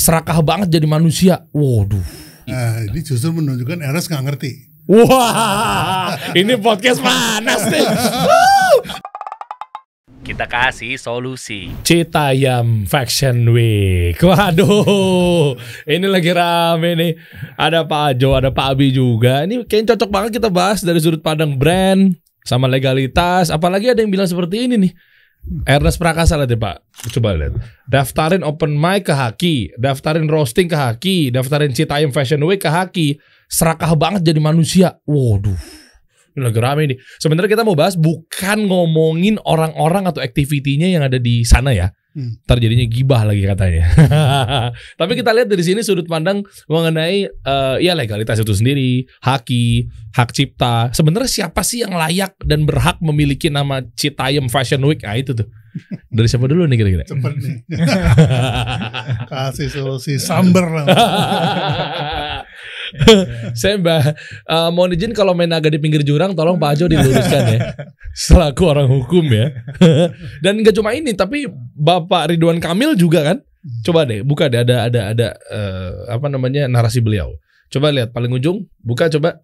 serakah banget jadi manusia. Waduh. Nah, ini justru menunjukkan Ernest nggak ngerti. Wah, ini podcast panas nih. Kita kasih solusi. Citayam Fashion Week. Waduh, ini lagi rame nih. Ada Pak Ajo, ada Pak Abi juga. Ini kayaknya cocok banget kita bahas dari sudut pandang brand sama legalitas. Apalagi ada yang bilang seperti ini nih. Ernest Prakasa lihat ya Pak. Coba lihat. Daftarin open mic ke Haki, daftarin roasting ke Haki, daftarin Citayam Fashion Week ke Haki. Serakah banget jadi manusia. Waduh. Ini lagi rame nih. Sebenarnya kita mau bahas bukan ngomongin orang-orang atau aktivitinya yang ada di sana ya. Ntar jadinya gibah lagi katanya. Tapi kita lihat dari sini sudut pandang mengenai ya legalitas itu sendiri, haki, hak cipta. Sebenarnya siapa sih yang layak dan berhak memiliki nama Citayam Fashion Week? Ah itu tuh. Dari siapa dulu nih kira-kira? Cepet nih. Kasih solusi samber lah. Saya mohon izin kalau main agak di pinggir jurang, tolong Pak Ajo diluruskan ya. Selaku orang hukum ya. Dan nggak cuma ini, tapi Bapak Ridwan Kamil juga kan. Coba deh, buka deh ada apa namanya narasi beliau. Coba lihat paling ujung, buka coba.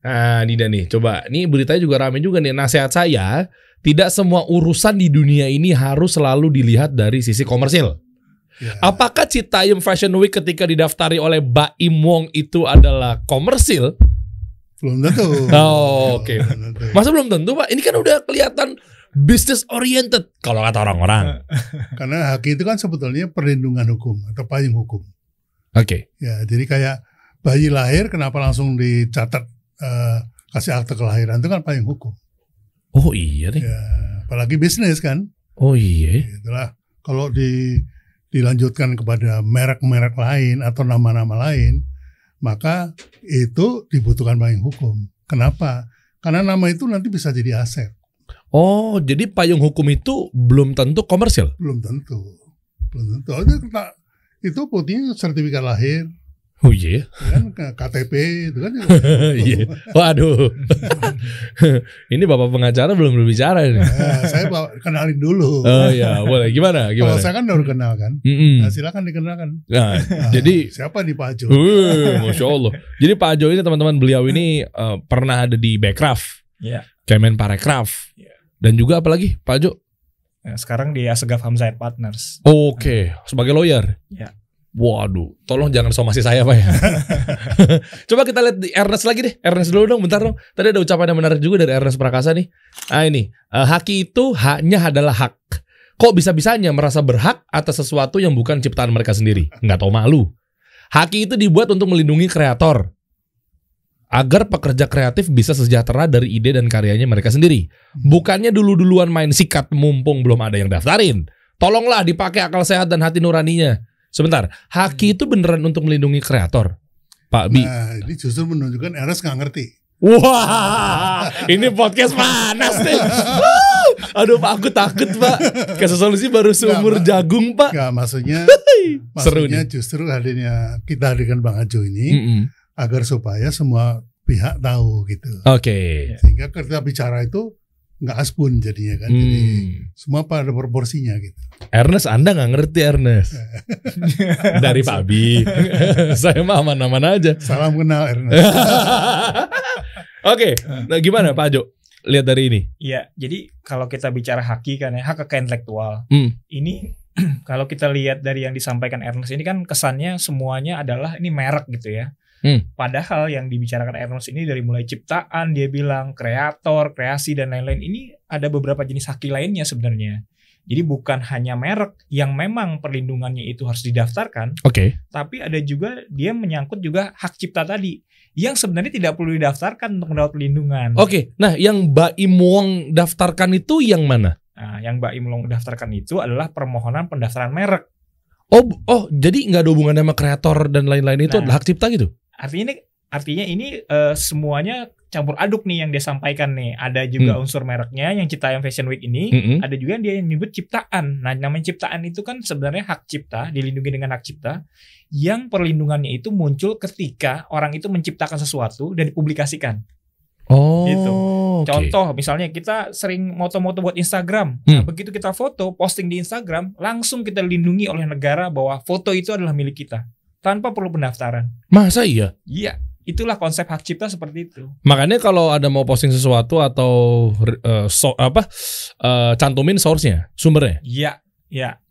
Nah, ini dah nih, coba. Ini beritanya juga ramai juga nih. Nasihat saya, tidak semua urusan di dunia ini harus selalu dilihat dari sisi komersil. Ya. Apakah Citayam Fashion Week ketika didaftari oleh Baim Wong itu adalah komersil? Belum tentu. Oh, oke. Masa belum tentu Pak? Ini kan udah kelihatan business oriented kalau kata orang-orang. Karena haki itu kan sebetulnya perlindungan hukum atau payung hukum. Oke. Ya, jadi kayak bayi lahir kenapa langsung dicatat kasih akte kelahiran itu kan payung hukum. Oh iya nih. Ya, apalagi bisnis kan. Oh iya. Itulah kalau dilanjutkan kepada merek-merek lain atau nama-nama lain, maka itu dibutuhkan payung hukum. Kenapa? Karena nama itu nanti bisa jadi aset. Oh, jadi payung hukum itu belum tentu komersil? Belum tentu. Itu buktinya sertifikat lahir. Oh iya. Kan KTP itu kan. Iya. Waduh. Ini Bapak pengacara belum berbicara ini. Saya kenalin dulu. Oh iya, boleh. Gimana? Kalau saya kan baru kenal kan. Nah, silakan dikenalkan. Nah, jadi siapa nih Pak Ajo? Masya Allah. Jadi Pak Ajo ini teman-teman beliau ini pernah ada di Bekraf, Kemenparekraf, dan juga apalagi Pak Ajo? Sekarang di Asegaf Hamzahid Partners. Oke, sebagai lawyer. Ya. Waduh, tolong jangan somasi saya Pak ya. Coba kita lihat di Ernest lagi deh. Ernest dulu dong, bentar dong. Tadi ada ucapan yang menarik juga dari Ernest Prakasa nih. Nah ini, haki itu haknya adalah hak. Kok bisa-bisanya merasa berhak atas sesuatu yang bukan ciptaan mereka sendiri? Nggak tahu malu. Haki itu dibuat untuk melindungi kreator, agar pekerja kreatif bisa sejahtera dari ide dan karyanya mereka sendiri. Bukannya dulu-duluan main sikat mumpung belum ada yang daftarin. Tolonglah dipakai akal sehat dan hati nuraninya. Sebentar, haki itu beneran untuk melindungi kreator, Pak Bi? Nah, ini justru menunjukkan Ernest nggak ngerti. Wah, ini podcast panas nih. Aduh Pak, aku takut Pak. Kasih solusi baru seumur jagung Pak. Nggak, maksudnya Seru nih. Justru kita hadirkan Bang Ajo ini agar supaya semua pihak tahu gitu. Oke. Sehingga ketika bicara itu nggak asbun jadinya kan. Jadi semua pada proporsinya gitu. Ernest, Anda nggak ngerti Ernest. Dari Pak Abi. Saya mah aman-aman aja. Salam kenal Ernest. Oke, nah gimana Pak Ajo? Lihat dari ini. Iya, jadi kalau kita bicara haki kan ya, hak kekayaan intelektual. Ini kalau kita lihat dari yang disampaikan Ernest ini kan kesannya semuanya adalah ini merek gitu ya. Padahal yang dibicarakan Ernest ini dari mulai ciptaan, dia bilang kreator, kreasi dan lain-lain. Ini ada beberapa jenis haki lainnya sebenarnya. Jadi bukan hanya merek yang memang perlindungannya itu harus didaftarkan, tapi ada juga dia menyangkut juga hak cipta tadi yang sebenarnya tidak perlu didaftarkan untuk mendapat perlindungan. Nah yang Baim Wong daftarkan itu yang mana? Nah, yang Baim Wong daftarkan itu adalah permohonan pendaftaran merek. Oh, jadi nggak ada hubungannya sama kreator dan lain-lain itu adalah hak cipta gitu? Artinya ini semuanya campur aduk nih yang dia sampaikan nih. Ada juga unsur mereknya yang Citayam Fashion Week ini, ada juga yang dia menyebut ciptaan. Nah, namanya ciptaan itu kan sebenarnya hak cipta, dilindungi dengan hak cipta, yang perlindungannya itu muncul ketika orang itu menciptakan sesuatu dan dipublikasikan. Oh, Gitu. oke. Contoh misalnya kita sering moto-moto buat Instagram. Nah, begitu kita foto, posting di Instagram, langsung kita dilindungi oleh negara bahwa foto itu adalah milik kita tanpa perlu pendaftaran. Masa iya? Iya, itulah konsep hak cipta seperti itu. Makanya kalau ada mau posting sesuatu atau cantumin source-nya, sumbernya. Iya, ya.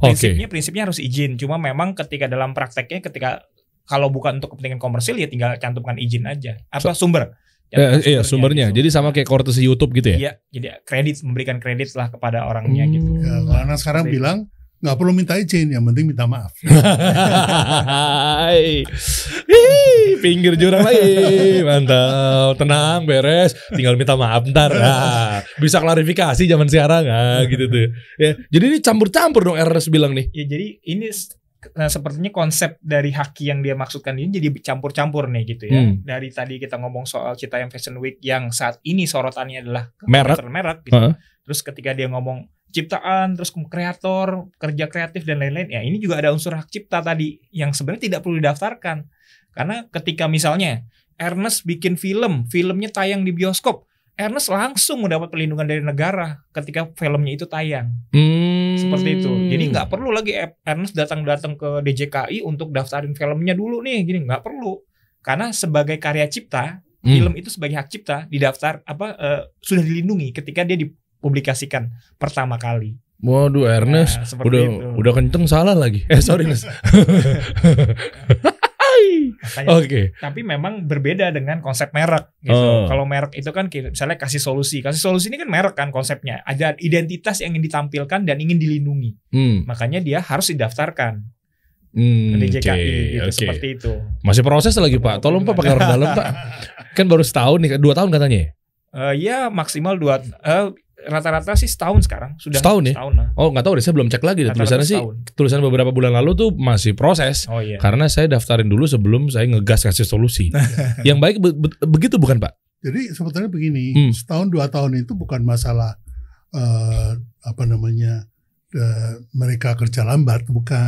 Oke. Prinsipnya harus izin. Cuma memang ketika dalam prakteknya, ketika kalau bukan untuk kepentingan komersil ya tinggal cantumkan izin aja. Apa sumber? Iya, sumbernya. Gitu. Jadi sama kayak courtesy YouTube gitu ya. Iya, jadi memberikan kredit lah kepada orangnya gitu. Ya, kalau anak sekarang Seperti bilang nggak perlu minta izin, yang penting minta maaf. Hai. Ih, pinggir jurang lagi. Mantap, tenang, beres. Tinggal minta maaf ntar. Nah, bisa klarifikasi zaman sekarang gitu tuh. Ya, jadi ini campur-campur dong Ernest bilang nih. Ya jadi ini sepertinya konsep dari haki yang dia maksudkan ini jadi campur-campur nih gitu ya. Dari tadi kita ngomong soal Citayam Fashion Week yang saat ini sorotannya adalah merek gitu. Terus ketika dia ngomong ciptaan, terus kreator, kerja kreatif dan lain-lain, ya ini juga ada unsur hak cipta tadi yang sebenarnya tidak perlu didaftarkan. Karena ketika misalnya Ernest bikin filmnya tayang di bioskop, Ernest langsung mendapat perlindungan dari negara ketika filmnya itu tayang. Seperti itu. Jadi nggak perlu lagi Ernest datang ke DJKI untuk daftarin filmnya dulu nih, gini nggak perlu. Karena sebagai karya cipta, film itu sebagai hak cipta didaftar sudah dilindungi ketika dia dipublikasikan pertama kali. Waduh, Ernest udah kenceng salah lagi. Sorry Nes. Oke. Tapi memang berbeda dengan konsep merek gitu. Kalau merek itu kan misalnya kasih solusi ini kan merek kan konsepnya. Ada identitas yang ingin ditampilkan dan ingin dilindungi. Makanya dia harus didaftarkan ke DJKI gitu, seperti itu. Masih proses lagi Pak. Tolong Pak pakai orang dalam Pak. Kan baru setahun nih, 2 tahun katanya ya? Ya maksimal 2 rata-rata sih setahun sekarang sudah setahun ya? Setahun. Oh nggak tahu deh, saya belum cek lagi. Tulisannya sih tulisan beberapa bulan lalu tuh masih proses. Karena saya daftarin dulu sebelum saya ngegas kasih solusi. Yang baik begitu bukan Pak? Jadi sebetulnya begini, setahun 2 tahun itu bukan masalah mereka kerja lambat, bukan.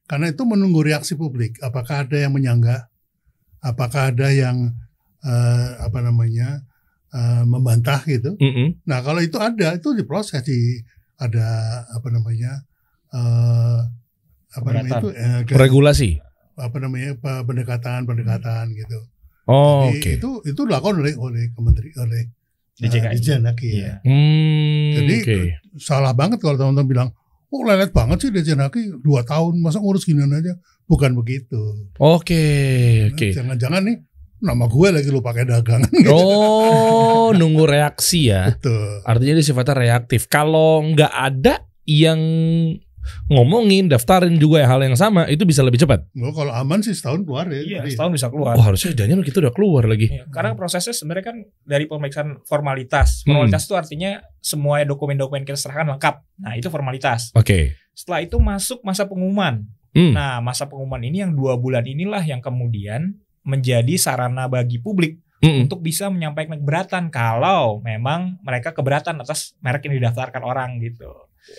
Karena itu menunggu reaksi publik. Apakah ada yang menyanggah? Apakah ada yang membantah gitu. Nah kalau itu ada, itu diproses ada regulasi, pendekatan gitu. Oh, itu dilakukan oleh DJKI. Ya. Jadi salah banget kalau teman-teman bilang, oh lelet banget sih DJKI 2 tahun masa ngurus ginian aja. Bukan begitu. Oke. Jangan-jangan nih nama gue lagi lu pakai dagangan gitu. Oh, nunggu reaksi ya. Betul. Artinya dia sifatnya reaktif. Kalau nggak ada yang ngomongin, daftarin juga hal yang sama, itu bisa lebih cepat. Oh, kalau aman sih setahun keluar ya. Iya, setahun bisa keluar. Oh, harusnya jangan kita udah keluar lagi. Karena prosesnya sebenarnya kan dari pemeriksaan formalitas. Formalitas itu artinya semua dokumen-dokumen kita serahkan lengkap. Nah, itu formalitas. Oke. Setelah itu masuk masa pengumuman. Nah, masa pengumuman ini yang 2 bulan inilah yang kemudian menjadi sarana bagi publik untuk bisa menyampaikan keberatan kalau memang mereka keberatan atas merek yang didaftarkan orang gitu.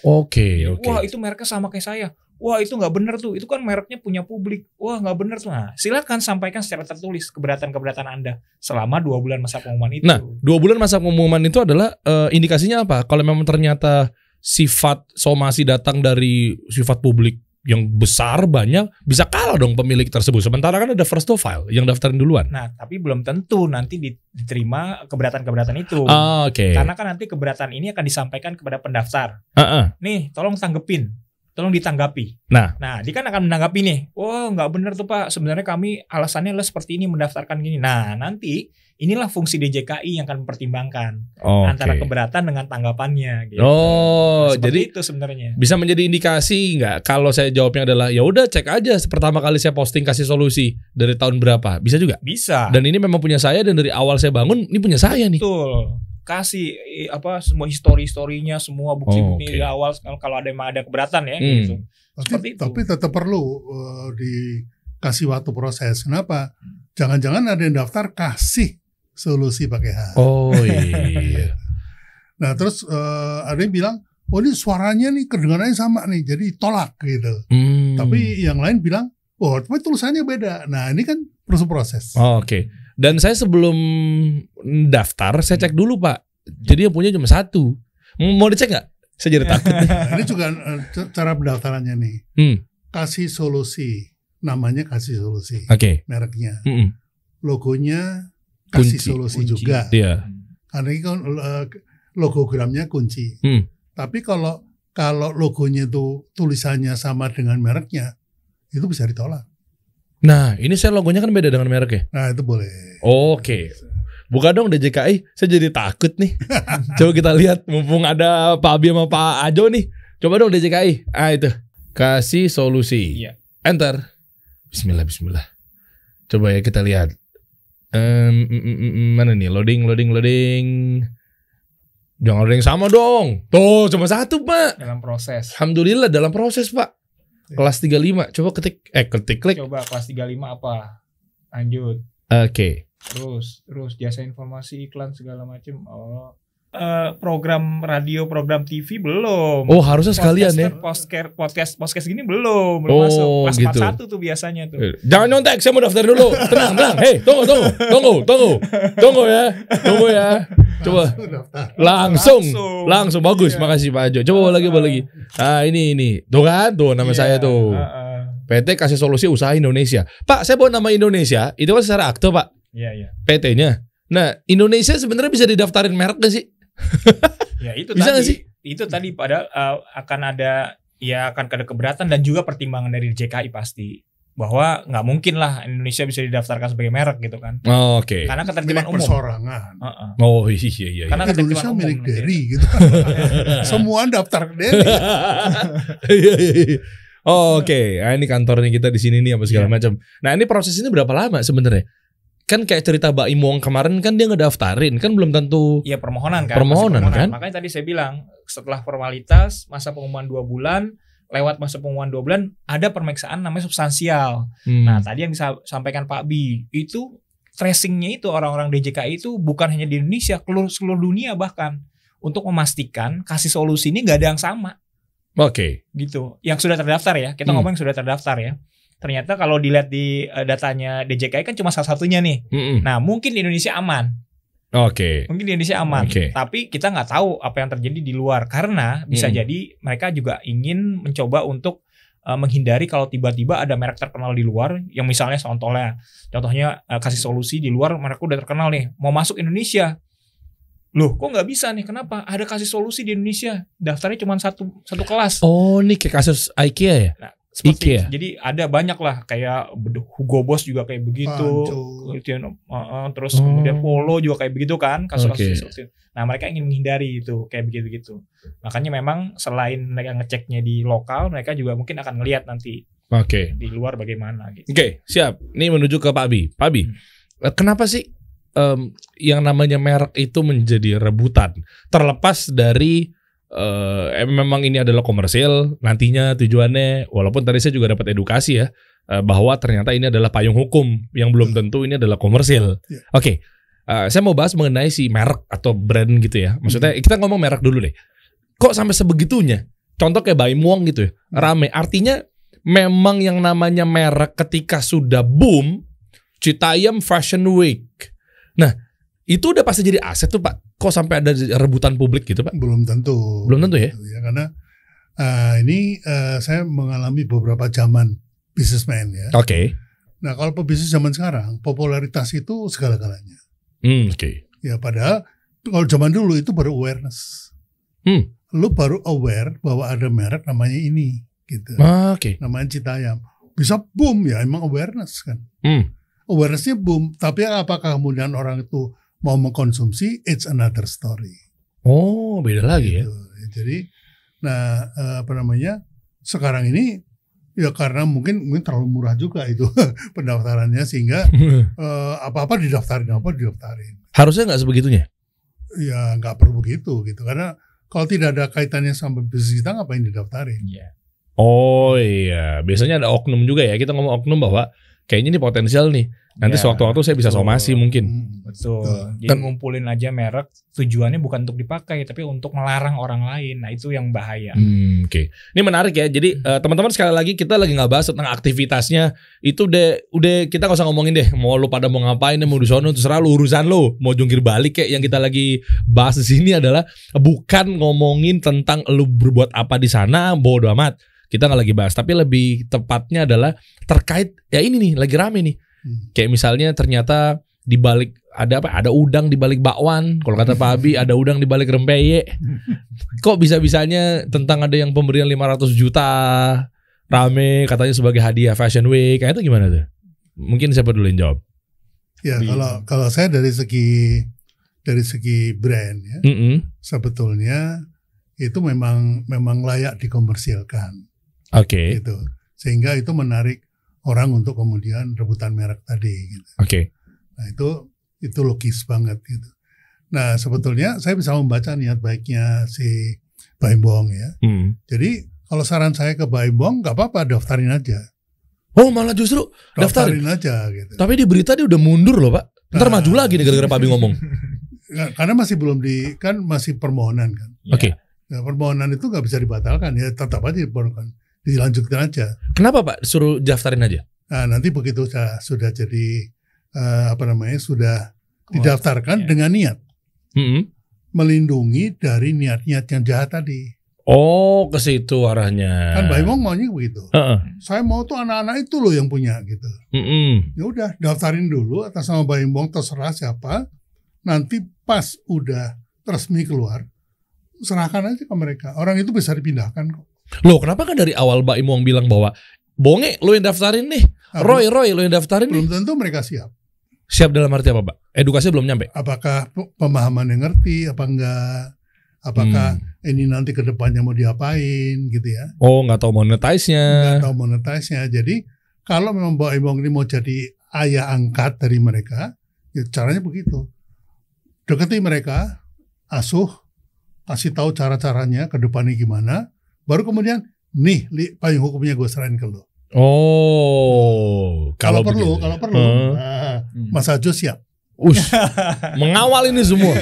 Oke. Wah itu mereknya sama kayak saya. Wah itu nggak benar tuh. Itu kan mereknya punya publik. Wah nggak benar tuh. Nah silakan sampaikan secara tertulis keberatan Anda selama 2 bulan masa pengumuman itu. Nah 2 bulan masa pengumuman itu adalah indikasinya apa? Kalau memang ternyata sifat somasi datang dari sifat publik yang besar banyak, bisa kalah dong pemilik tersebut. Sementara kan ada first to file yang daftarin duluan. Nah, tapi belum tentu nanti diterima keberatan itu. Oke. Karena kan nanti keberatan ini akan disampaikan kepada pendaftar. Nih, tolong tanggepin, tolong ditanggapi. Nah, dia kan akan menanggapi nih. Wah, nggak benar tuh Pak. Sebenarnya kami alasannya adalah seperti ini mendaftarkan gini. Nah, nanti inilah fungsi DJKI yang akan mempertimbangkan antara keberatan dengan tanggapannya. Gitu. Jadi itu sebenarnya bisa menjadi indikasi nggak? Kalau saya jawabnya adalah ya udah cek aja pertama kali saya posting kasih solusi dari tahun berapa, bisa juga? Bisa. Dan ini memang punya saya dan dari awal saya bangun ini punya saya nih. Betul. Kasih semua historinya, semua bukti-bukti dari awal kalau ada keberatan ya. Gitu. Tapi tetap perlu dikasih waktu proses. Kenapa? Jangan-jangan ada yang daftar kasih solusi pakai hak. Oh iya. Nah terus ada yang bilang, oh ini suaranya nih kedengarannya sama nih, jadi tolak gitu. Tapi yang lain bilang, oh tapi tulisannya beda. Nah ini kan proses. Oke. Dan saya sebelum daftar saya cek dulu Pak. Jadi yang punya cuma satu. Mau dicek nggak? Saya jadi takut. Ini juga cara pendaftarannya nih. Kasih Solusi, namanya Kasih Solusi. Oke. Mereknya. Logonya Kasih Solusi kunci juga. Iya. Karena ini kan logogramnya kunci. Tapi kalau logonya itu tulisannya sama dengan mereknya, itu bisa ditolak. Nah, ini saya logonya kan beda dengan mereknya. Nah, itu boleh. Oke. Buka dong DJKI, saya jadi takut nih. Coba kita lihat, mumpung ada Pak Abi sama Pak Ajo nih. Coba dong DJKI. Itu. Kasih Solusi. Iya. Enter. Bismillah. Coba ya kita lihat. Mana nih? Loading. Jangan loading sama dong. Tuh, cuma satu Pak. Dalam proses. Alhamdulillah dalam proses Pak. Kelas 35. Coba klik. Coba kelas 35 apa? Lanjut. Oke. Terus jasa informasi, iklan segala macam. Program radio, program TV belum. Oh, harusnya sekalian ya. Podcast gini belum masuk. Kelas gitu. 41 tuh biasanya tuh. Jangan nyontek, saya mau daftar dulu. Tenang. Hei, tunggu ya. Coba. Langsung bagus. Iya. Makasih Pak Ajo. Coba lagi. Nah, ini. Tuh kan, tuh nama saya tuh. PT Kasih Solusi Usaha Indonesia. Pak, saya bawa nama Indonesia. Itu kan secara akte, Pak. Iya. PT-nya. Nah, Indonesia sebenarnya bisa didaftarin merek gak sih? Ya itu bisa tadi. Gak sih? Itu tadi padahal akan ada keberatan dan juga pertimbangan dari DJKI pasti bahwa nggak mungkin lah Indonesia bisa didaftarkan sebagai merek gitu kan. Oh, oke. Karena ketertiban umum. Persorangan. Oh iya. Karena Indonesia milik Derry gitu. Semua daftar ke Derry. Oke. Nah, ini kantornya kita di sini nih apa segala macam. Nah, ini proses ini berapa lama sebenarnya? Kan kayak cerita Mbak Imong kemarin kan dia ngedaftarin kan belum tentu. Iya permohonan kan. Kan. Makanya tadi saya bilang setelah formalitas masa pengumuman 2 bulan, lewat masa pengumuman 2 bulan ada pemeriksaan namanya substansial. Nah tadi yang disampaikan Pak Bi itu tracingnya itu orang-orang DJKI itu bukan hanya di Indonesia, seluruh dunia bahkan untuk memastikan Kasih Solusi ini nggak ada yang sama. Oke. Gitu. Yang sudah terdaftar ya. Kita ngomong yang sudah terdaftar ya. Ternyata kalau dilihat di datanya DJKI kan cuma salah satunya nih. Nah mungkin di Indonesia aman. Oke. Mungkin di Indonesia aman. Tapi kita nggak tahu apa yang terjadi di luar karena bisa jadi mereka juga ingin mencoba untuk menghindari kalau tiba-tiba ada merek terkenal di luar yang misalnya contohnya Kasih Solusi di luar mereka udah terkenal nih mau masuk Indonesia. Loh kok nggak bisa nih? Kenapa? Ada Kasih Solusi di Indonesia. Daftarnya cuma satu kelas. Oh ini kayak kasus IKEA ya? Nah, seperti jadi ada banyak lah kayak Hugo Boss juga kayak begitu, terus kemudian Polo juga kayak begitu kan kasus-kasus. Nah mereka ingin menghindari itu kayak begitu. Makanya memang selain mereka ngeceknya di lokal, mereka juga mungkin akan ngelihat nanti di luar bagaimana. Gitu. Oke, siap. Ini menuju ke Pak Abi. Pak Abi, kenapa sih yang namanya merek itu menjadi rebutan? Terlepas dari memang ini adalah komersil nantinya tujuannya, walaupun tadi saya juga dapat edukasi ya bahwa ternyata ini adalah payung hukum yang belum tentu ini adalah komersil. Oke, saya mau bahas mengenai si merek atau brand gitu ya. Maksudnya kita ngomong merek dulu deh. Kok sampai sebegitunya? Contoh kayak Baimwong gitu ya, rame. Artinya memang yang namanya merek ketika sudah boom, Citayam Fashion Week. Nah itu udah pasti jadi aset tuh Pak. Kok sampai ada rebutan publik gitu Pak? Belum tentu ya. Karena ini saya mengalami beberapa zaman businessman ya. Oke. Nah kalau pebisnis zaman sekarang popularitas itu segala-galanya. Ya padahal kalau zaman dulu itu baru awareness. Lu baru aware bahwa ada merek namanya ini gitu. Namanya Citayam. Bisa boom ya emang awareness kan. Awarenessnya boom. Tapi apakah kemudian orang itu mau mengkonsumsi, it's another story. Oh, beda lagi gitu. Ya. Jadi, sekarang ini ya karena mungkin terlalu murah juga itu pendaftarannya sehingga apa-apa didaftarin. Harusnya nggak sebegitunya? Ya nggak perlu begitu gitu karena kalau tidak ada kaitannya sama bisnis kita ngapain didaftarin? Oh iya, biasanya ada oknum juga ya. Kita ngomong oknum bahwa kayaknya ini potensial nih. Nanti Ya, sewaktu-waktu saya bisa betul. somasi mungkin. Betul. Jadi Dan- ngumpulin aja merek tujuannya bukan untuk dipakai tapi untuk melarang orang lain. Nah, itu yang bahaya. Oke. Ini menarik ya. Jadi teman-teman sekali lagi kita lagi nggak bahas tentang aktivitasnya. Itu udah kita nggak usah ngomongin deh. Mau lu pada mau ngapain, mau di sono terserah lu, urusan lu. Mau jungkir balik kayak yang kita lagi bahas di sini adalah bukan ngomongin tentang lu berbuat apa di sana, bodo amat. Kita nggak lagi bahas, tapi lebih tepatnya adalah terkait ya ini nih lagi rame nih. Kayak misalnya ternyata di balik ada apa? Ada udang di balik bakwan. Kalau kata Pak Abi ada udang di balik rempeyek. Kok bisa-bisanya tentang ada yang pemberian 500 juta rame katanya sebagai hadiah Fashion Week. Kayak itu gimana tuh? Mungkin siapa dulu yang jawab? Ya kalau saya dari segi brand ya, sebetulnya itu memang layak dikomersilkan. Oke. Gitu. Sehingga itu menarik orang untuk kemudian rebutan merek tadi gitu. Oke. Nah, itu logis banget gitu. Nah, sebetulnya saya bisa membaca niat baiknya si Baim Bong ya. Jadi, kalau saran saya ke Baim Bong nggak apa-apa, daftarin aja. Oh, malah justru daftarin aja gitu. Tapi di berita dia udah mundur loh, Pak. Ntar maju lagi nih gara-gara Pak Abi ngomong. Karena masih belum kan masih permohonan kan. Oke. Nah, permohonan itu nggak bisa dibatalkan ya, tetap aja dilanjutkan aja. Kenapa Pak suruh daftarin aja? Nah, nanti begitu sudah jadi sudah didaftarkan dengan niat melindungi dari niat-niat yang jahat tadi. Oh, ke situ arahnya. Kan Baim Bong maunya begitu. Saya mau tuh anak-anak itu loh yang punya gitu. Ya udah daftarin dulu atas nama Baim Bong, terserah siapa. Nanti pas udah resmi keluar, serahkan aja ke mereka. Orang itu bisa dipindahkan kok. Loh, kenapa kan dari awal Baim Bong bilang bahwa Bonge lo yang daftarin nih, Roy lo yang daftarin belum nih. tentu mereka siap. Siap dalam arti apa, Pak? Edukasinya belum nyampe. Apakah pemahaman yang ngerti, apa enggak? Apakah ini nanti ke depannya mau diapain gitu ya? Oh, nggak tahu monetize-nya. Nggak tahu monetize-nya. Jadi kalau memang Baim Bong ini mau jadi ayah angkat dari mereka, ya caranya begitu. Dekati mereka, asuh, kasih tahu cara-caranya ke depannya gimana. Baru kemudian nih payung hukumnya gue serahin ke lo. Oh, kalau perlu, Mas Ajo siap. Mengawal ini semua.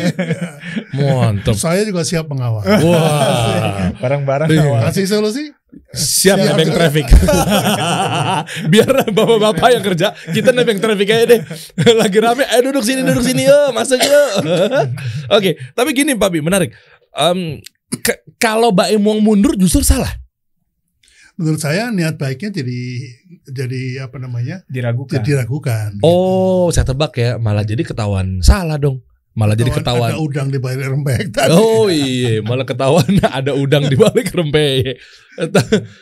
Mantap. Saya juga siap mengawal. Wah, barang-barang kasih solusi. Siap nebeng traffic. Biar bapak-bapak yang kerja, kita nebeng traffic aja deh. Lagi rame, ayo duduk sini yuk, masuk yuk. Oke, tapi gini Pak Bi, menarik. Kalau Baim Bong mundur justru salah. Menurut saya niat baiknya jadi apa namanya? Diragukan. Oh, saya tebak ya, malah jadi ketahuan salah dong. Malah jadi ketahuan ada udang di balik rempeyek tadi. Oh iya, malah ketahuan ada udang di balik rempeyek.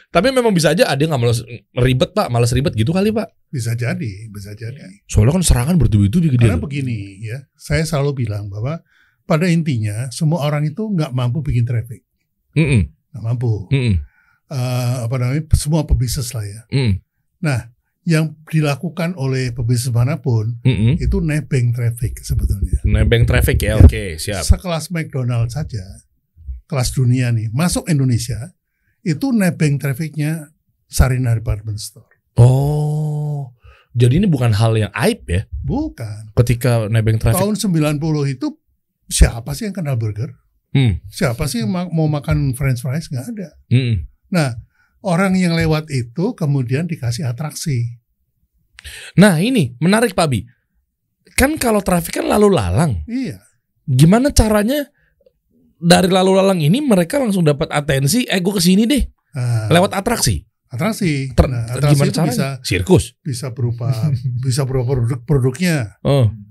Tapi memang bisa aja ada yang nggak malas ribet Pak, malas ribet gitu kali Pak. Bisa jadi. Soalnya kan serangan bertubi-tubi gitu. Karena begini ya, saya selalu bilang bahwa pada intinya semua orang itu nggak mampu bikin traffic, nggak mampu. Semua pebisnis lah ya. Nah, yang dilakukan oleh pebisnis manapun itu nebeng traffic sebetulnya. Nebeng traffic ya, oke, siap. Sekelas McDonald saja, kelas dunia nih, masuk Indonesia itu nebeng trafficnya Sarina Department Store. Oh, jadi ini bukan hal yang aib ya? Bukan. Ketika nebeng traffic. Tahun 90 itu siapa sih yang kenal burger? Siapa sih yang mau makan French fries? Nggak ada. Nah, orang yang lewat itu kemudian dikasih atraksi. Nah ini menarik Pak Bi. Kan kalau traffic kan lalu lalang. Iya. Gimana caranya dari lalu lalang ini mereka langsung dapat atensi, gue kesini deh. Lewat atraksi. Atraksi. Atraksi gimana itu bisa sirkus. Bisa berupa produknya.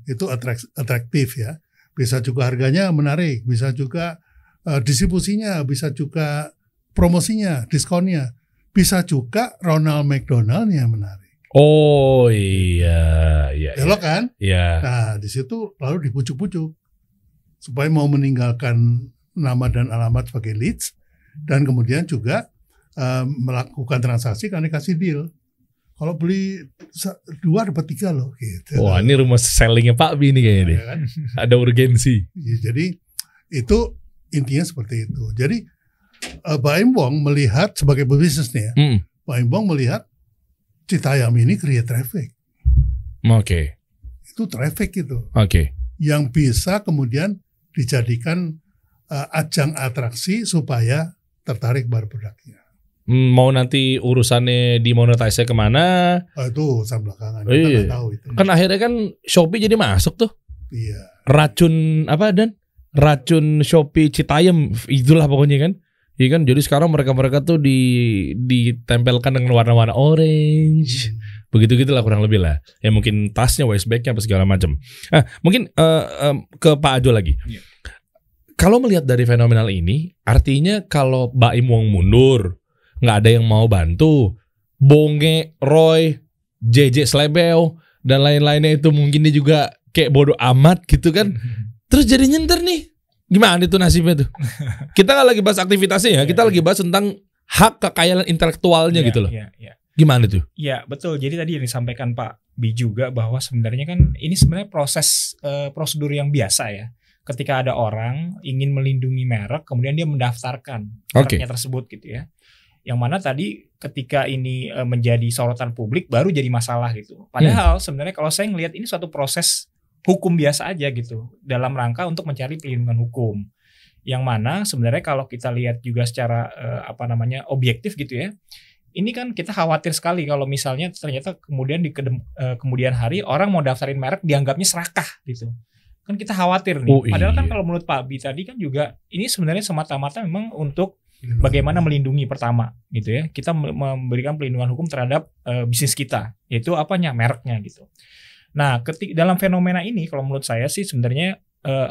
Itu atraktif ya. Bisa juga harganya menarik. Bisa juga distribusinya. Bisa juga promosinya, diskonnya. Bisa juga Ronald McDonald yang menarik. Oh iya. Belok kan? Iya. Nah di situ lalu dipucuk-pucuk supaya mau meninggalkan nama dan alamat sebagai leads dan kemudian juga melakukan transaksi karena dikasih deal. Kalau beli 2 dapat 3 loh. Gitu. Wah ini rumah sellingnya Pak Bi nih kayaknya deh. Kan? Ada urgensi. Ya, jadi itu intinya seperti itu. Jadi Baim Bong melihat sebagai pebisnis nih ya. Baim Bong melihat Citayam ini create traffic. Oke. Itu traffic itu. Oke. Yang bisa kemudian dijadikan ajang atraksi supaya tertarik produknya. Mau nanti urusannya dimonetize kemana? Itu urusan belakangan. Iya. Kita nggak tahu itu. Kan akhirnya kan Shopee jadi masuk tuh. Iya. Racun apa Dan? Racun Shopee Citayam, itulah pokoknya kan. Iya kan, jadi sekarang mereka tuh ditempelkan dengan warna-warna orange. Begitu gitulah kurang lebih lah. Ya mungkin tasnya, waist bagnya apa segala macam. Mungkin ke Pak Ajo lagi. Iya. Kalau melihat dari fenomenal ini, artinya kalau Baim Wong mundur, nggak ada yang mau bantu, Bonge, Roy, JJ Slebeo dan lain-lainnya itu mungkin dia juga kayak bodoh amat gitu kan. Terus jadi nyenter nih. Gimana itu nasibnya tuh? Kita nggak lagi bahas aktivitasnya ya, kita lagi bahas tentang hak kekayaan intelektualnya gitu loh. Gimana tuh? Ya betul. Jadi tadi yang disampaikan Pak Bi juga bahwa sebenarnya kan ini sebenarnya proses prosedur yang biasa ya. Ketika ada orang ingin melindungi merek, kemudian dia mendaftarkan mereknya tersebut gitu ya. Yang mana tadi ketika ini menjadi sorotan publik baru jadi masalah gitu. Padahal sebenarnya kalau saya ngelihat ini suatu proses hukum biasa aja gitu dalam rangka untuk mencari perlindungan hukum. Yang mana sebenarnya kalau kita lihat juga secara objektif gitu ya. Ini kan kita khawatir sekali kalau misalnya ternyata kemudian di kemudian hari orang mau daftarin merek dianggapnya serakah gitu. Kan kita khawatir nih. Padahal kan kalau menurut Pak Bi tadi kan juga ini sebenarnya semata-mata memang untuk bagaimana melindungi pertama gitu ya. Kita memberikan perlindungan hukum terhadap bisnis kita, yaitu mereknya gitu. Nah, dalam fenomena ini kalau menurut saya sih sebenarnya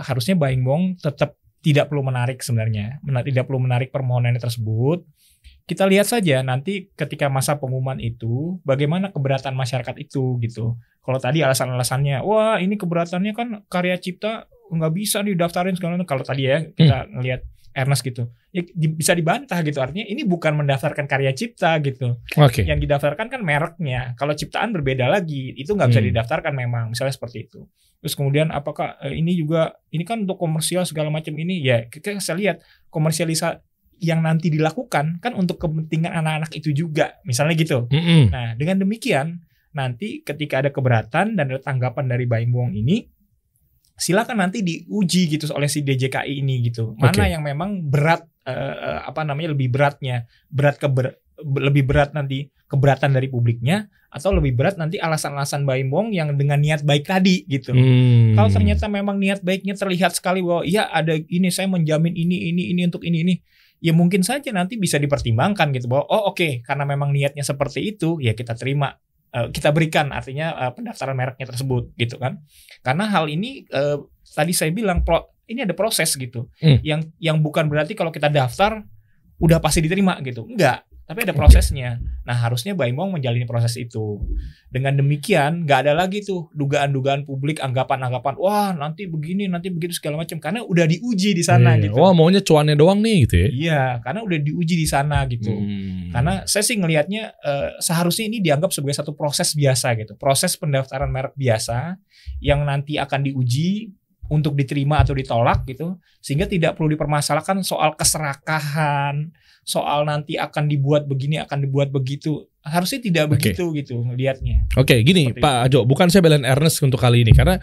harusnya Baim Wong tetap tidak perlu menarik sebenarnya. Tidak perlu menarik permohonannya tersebut. Kita lihat saja nanti ketika masa pengumuman itu bagaimana keberatan masyarakat itu gitu. Kalau tadi alasan-alasannya, wah ini keberatannya kan karya cipta nggak bisa didaftarin segala macam. Kalau tadi ya kita ngelihat Ernest gitu, ya bisa dibantah gitu. Artinya ini bukan mendaftarkan karya cipta gitu. Yang didaftarkan kan mereknya. Kalau ciptaan berbeda lagi, itu nggak bisa didaftarkan memang. Misalnya seperti itu. Terus kemudian apakah ini kan untuk komersial segala macam ini? Ya kita bisa lihat komersialisasi yang nanti dilakukan kan untuk kepentingan anak-anak itu juga, misalnya gitu. Nah, dengan demikian nanti ketika ada keberatan dan ada tanggapan dari Baim Wong ini, silakan nanti diuji gitu oleh si DJKI ini gitu. Mana yang memang berat lebih beratnya, lebih berat nanti keberatan dari publiknya atau lebih berat nanti alasan-alasan Baim Wong yang dengan niat baik tadi gitu. Kalau ternyata memang niat baiknya terlihat sekali bahwa ya ada ini saya menjamin ini untuk ini. Ya mungkin saja nanti bisa dipertimbangkan gitu bahwa karena memang niatnya seperti itu ya kita terima, kita berikan artinya pendaftaran mereknya tersebut gitu kan. Karena hal ini tadi saya bilang ini ada proses gitu. Yang bukan berarti kalau kita daftar udah pasti diterima gitu. Enggak, tapi ada prosesnya. Nah, harusnya Baim Wong menjalani proses itu. Dengan demikian nggak ada lagi tuh dugaan-dugaan publik, anggapan-anggapan wah nanti begini, nanti begitu segala macam karena udah diuji di sana gitu. Wah, maunya cuannya doang nih gitu ya. Iya, karena udah diuji di sana gitu. Karena saya sih ngelihatnya seharusnya ini dianggap sebagai satu proses biasa gitu. Proses pendaftaran merek biasa yang nanti akan diuji untuk diterima atau ditolak gitu, sehingga tidak perlu dipermasalahkan soal keserakahan, soal nanti akan dibuat begini, akan dibuat begitu. Harusnya tidak begitu gitu ngelihatnya. Gini seperti Pak Ajo, bukan saya belain Ernest untuk kali ini karena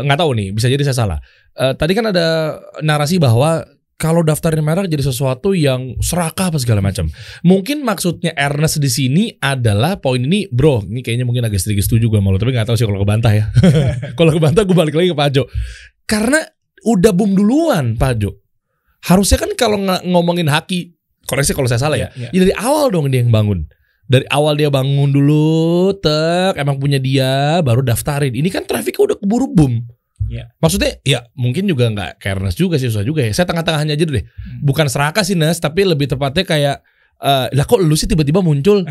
nggak tahu nih, bisa jadi saya salah. Tadi kan ada narasi bahwa kalau daftarin merek jadi sesuatu yang serakah apa segala macam. Mungkin maksudnya Ernest di sini adalah poin ini, bro. Ini kayaknya mungkin agak sedikit setuju gue malu, tapi nggak tahu sih kalau kebantah ya. Kalau kebantah gue balik lagi ke Pak Ajo. Karena udah boom duluan Pak Ajo. Harusnya kan kalau ngomongin haki, koreksi kalau saya salah ya dari awal dong dia yang bangun. Dari awal dia bangun dulu, emang punya dia, baru daftarin. Ini kan trafiknya udah keburu boom. Maksudnya ya mungkin juga nggak kayak Ernest juga sih, susah juga ya. Saya tengah-tengahnya aja deh. Bukan serakah sih Nes, tapi lebih tepatnya kayak lah kok lu sih tiba-tiba muncul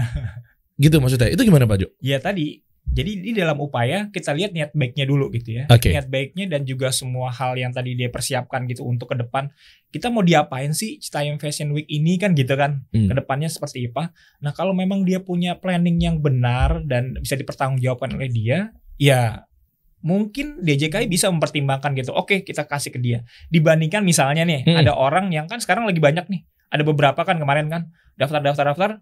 gitu maksudnya. Itu gimana Pak Jo? Ya tadi, jadi ini dalam upaya kita lihat niat baiknya dulu gitu ya. Niat baiknya dan juga semua hal yang tadi dia persiapkan gitu untuk ke depan. Kita mau diapain sih Citayam Fashion Week ini kan gitu kan. Ke depannya seperti apa. Nah kalau memang dia punya planning yang benar dan bisa dipertanggungjawabkan oleh dia, ya mungkin DJKI bisa mempertimbangkan gitu. Oke, kita kasih ke dia. Dibandingkan misalnya nih, ada orang yang kan sekarang lagi banyak nih. Ada beberapa kan kemarin kan daftar.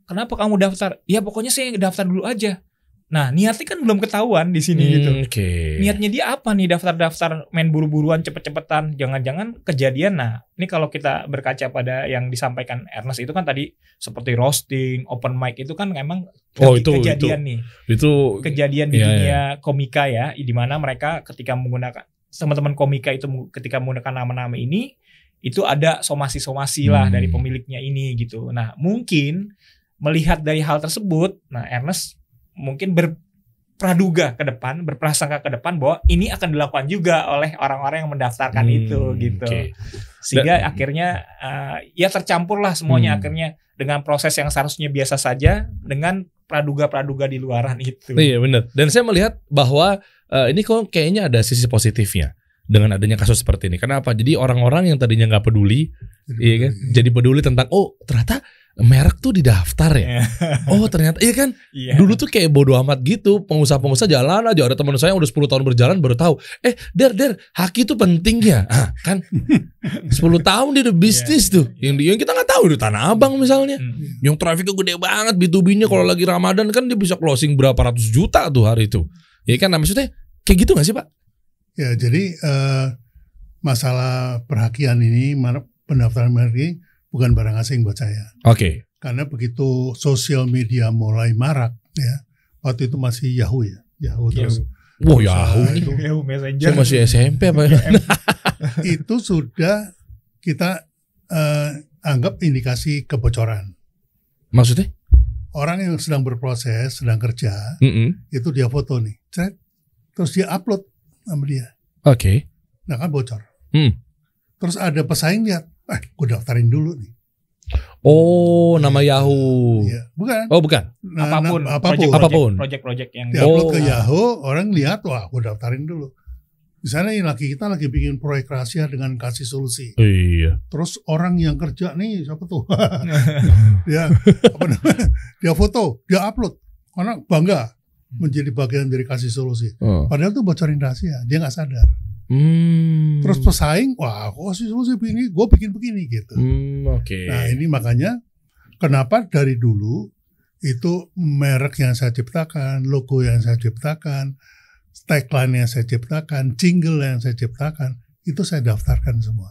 Kenapa kamu daftar? Ya pokoknya saya daftar dulu aja. Nah, niatnya kan belum ketahuan di sini gitu. Oke. Niatnya dia apa nih, daftar-daftar main buru-buruan cepet-cepetan, jangan-jangan kejadian. Nah, ini kalau kita berkaca pada yang disampaikan Ernest itu kan tadi seperti roasting, open mic itu kan memang kejadian nih. Itu kejadian di dunia komika ya, di mana mereka ketika menggunakan teman-teman komika itu ketika menggunakan nama-nama ini itu ada somasi-somasi lah dari pemiliknya ini gitu. Nah, mungkin melihat dari hal tersebut, nah Ernest mungkin berpraduga ke depan, berprasangka ke depan bahwa ini akan dilakukan juga oleh orang-orang yang mendaftarkan itu gitu. Sehingga akhirnya ya tercampur lah semuanya akhirnya dengan proses yang seharusnya biasa saja dengan praduga-praduga di luaran itu. Iya benar. Dan saya melihat bahwa ini kok kayaknya ada sisi positifnya dengan adanya kasus seperti ini. Kenapa? Jadi orang-orang yang tadinya nggak peduli, iya kan? Jadi peduli tentang ternyata merek tuh didaftar ya. Oh ternyata iya kan. Dulu tuh kayak bodo amat gitu. Pengusaha-pengusaha jalan aja. Ada teman saya yang udah 10 tahun berjalan baru tahu. Der haki itu penting ya. Kan 10 tahun dia udah bisnis tuh. Yang kita nggak tahu itu Tanah Abang misalnya. Yang trafiknya gede banget. B2B-nya kalau lagi Ramadan kan dia bisa closing berapa ratus juta tuh hari itu. Ya kan. Nah, maksudnya kayak gitu nggak sih Pak? Ya jadi masalah perhakian ini, pendaftaran merek ini bukan barang asing buat saya. Oke. Karena begitu sosial media mulai marak ya, waktu itu masih Yahoo ya, Yahoo terus. Yahoo nih. Yahoo Messenger. Saya masih SMP apa ya? Itu sudah kita anggap indikasi kebocoran. Maksudnya? Orang yang sedang berproses, sedang kerja, itu dia foto nih, terus dia upload sama dia. Oke. Nah kan bocor. Terus ada pesaing lihat, gue daftarin dulu nih. Nama Yahoo. Ya, bukan. Oh bukan. Apapun. Project-project yang diupload ke Yahoo, orang lihat, wah gue daftarin dulu. Misalnya ini kita lagi bikin proyek rahasia dengan kasih solusi. Iya. Terus orang yang kerja nih siapa tuh? Dia foto, dia upload. Karena bangga menjadi bagian dari kasih solusi. Padahal tuh bocorin rahasia, dia nggak sadar. Terus pesaing, wah kok kasih solusi begini, gue bikin begini gitu. Oke. Nah ini makanya kenapa dari dulu itu merek yang saya ciptakan, logo yang saya ciptakan, tagline yang saya ciptakan, jingle yang saya ciptakan, itu saya daftarkan semua.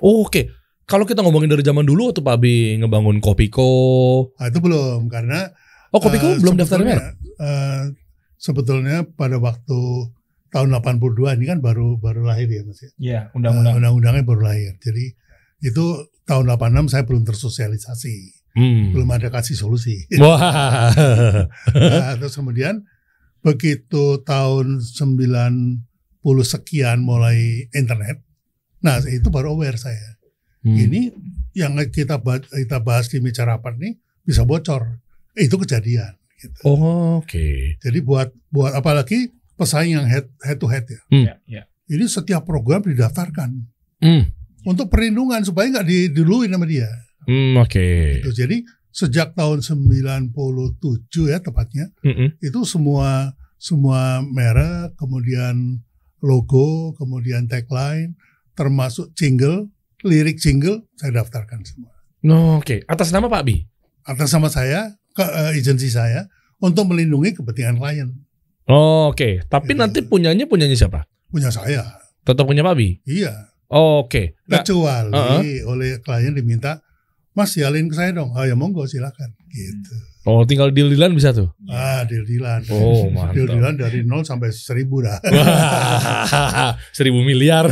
Oke. Kalau kita ngomongin dari zaman dulu waktu Pak Abi ngebangun Kopiko. Itu belum, karena Kopiko belum daftar merek? Sebetulnya pada waktu tahun 82 ini kan baru lahir ya Mas ya. Iya, undang-undang. Undang-undangnya baru lahir. Jadi itu tahun 86 saya belum tersosialisasi. Belum ada kasih solusi. Wah. Terus kemudian begitu tahun 90 sekian mulai internet. Nah, itu baru aware saya. Ini yang kita bahas di meja rapat nih bisa bocor. Itu kejadian gitu. Oke. Jadi buat apalagi pesaing yang head to head ya. Ini setiap program didaftarkan untuk perlindungan supaya nggak diduluin sama dia. Oke. Gitu. Jadi sejak tahun 97 ya tepatnya, itu semua merek, kemudian logo, kemudian tagline, termasuk jingle, lirik jingle, saya daftarkan semua. Oke. Atas nama Pak Abi? Atas nama saya, ke agensi saya untuk melindungi kepentingan klien. Oke, tapi gitu. Nanti punyanya siapa? Punya saya. Tetap punya Pak Abi? Iya. Oke. Kecuali oleh klien diminta, Mas sialin ke saya dong. Ya monggo silakan. Gitu. Oh, tinggal deal-dealan bisa tuh? Deal-dealan. Oh, mantap. Deal-dealan dari 0 sampai 1000 dah. 1000 miliar.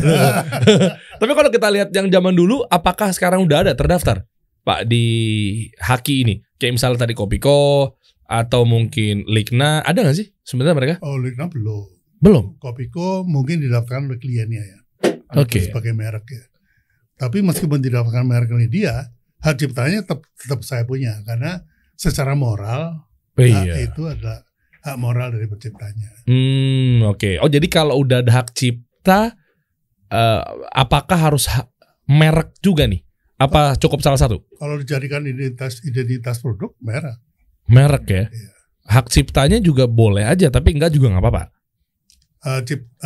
Tapi kalau kita lihat yang zaman dulu, apakah sekarang udah ada terdaftar Pak di Haki ini? Kayak misalnya tadi Kopiko atau mungkin Likna, ada nggak sih sebenarnya mereka? Oh, Likna belum. Belum. Kopiko mungkin didaftarkan oleh kliennya ya. Oke. Sebagai merek ya. Tapi meskipun didaftarkan merek oleh dia, hak ciptanya tetap saya punya karena secara moral itu adalah hak moral dari penciptanya. Oke. Oh jadi kalau udah ada hak cipta, apakah harus merek juga nih? Apa cukup salah satu? Kalau dijadikan identitas produk merek. Merek ya. Iya. Hak ciptanya juga boleh aja, tapi enggak juga nggak apa-apa.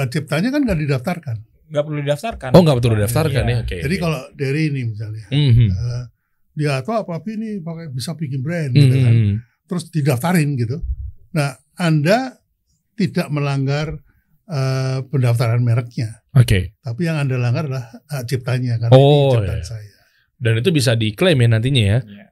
Ciptanya kan nggak didaftarkan. Nggak perlu didaftarkan. Oh nggak perlu didaftarkan ya. Oke. Jadi kalau dari ini misalnya, dia atau apa ini pakai bisa bikin brand, gitu kan. Terus didaftarin gitu. Nah Anda tidak melanggar pendaftaran mereknya. Oke. Tapi yang Anda langgar adalah hak ciptanya karena Oh, ini ciptaan iya. saya. Dan itu bisa diklaim ya nantinya ya. Iya.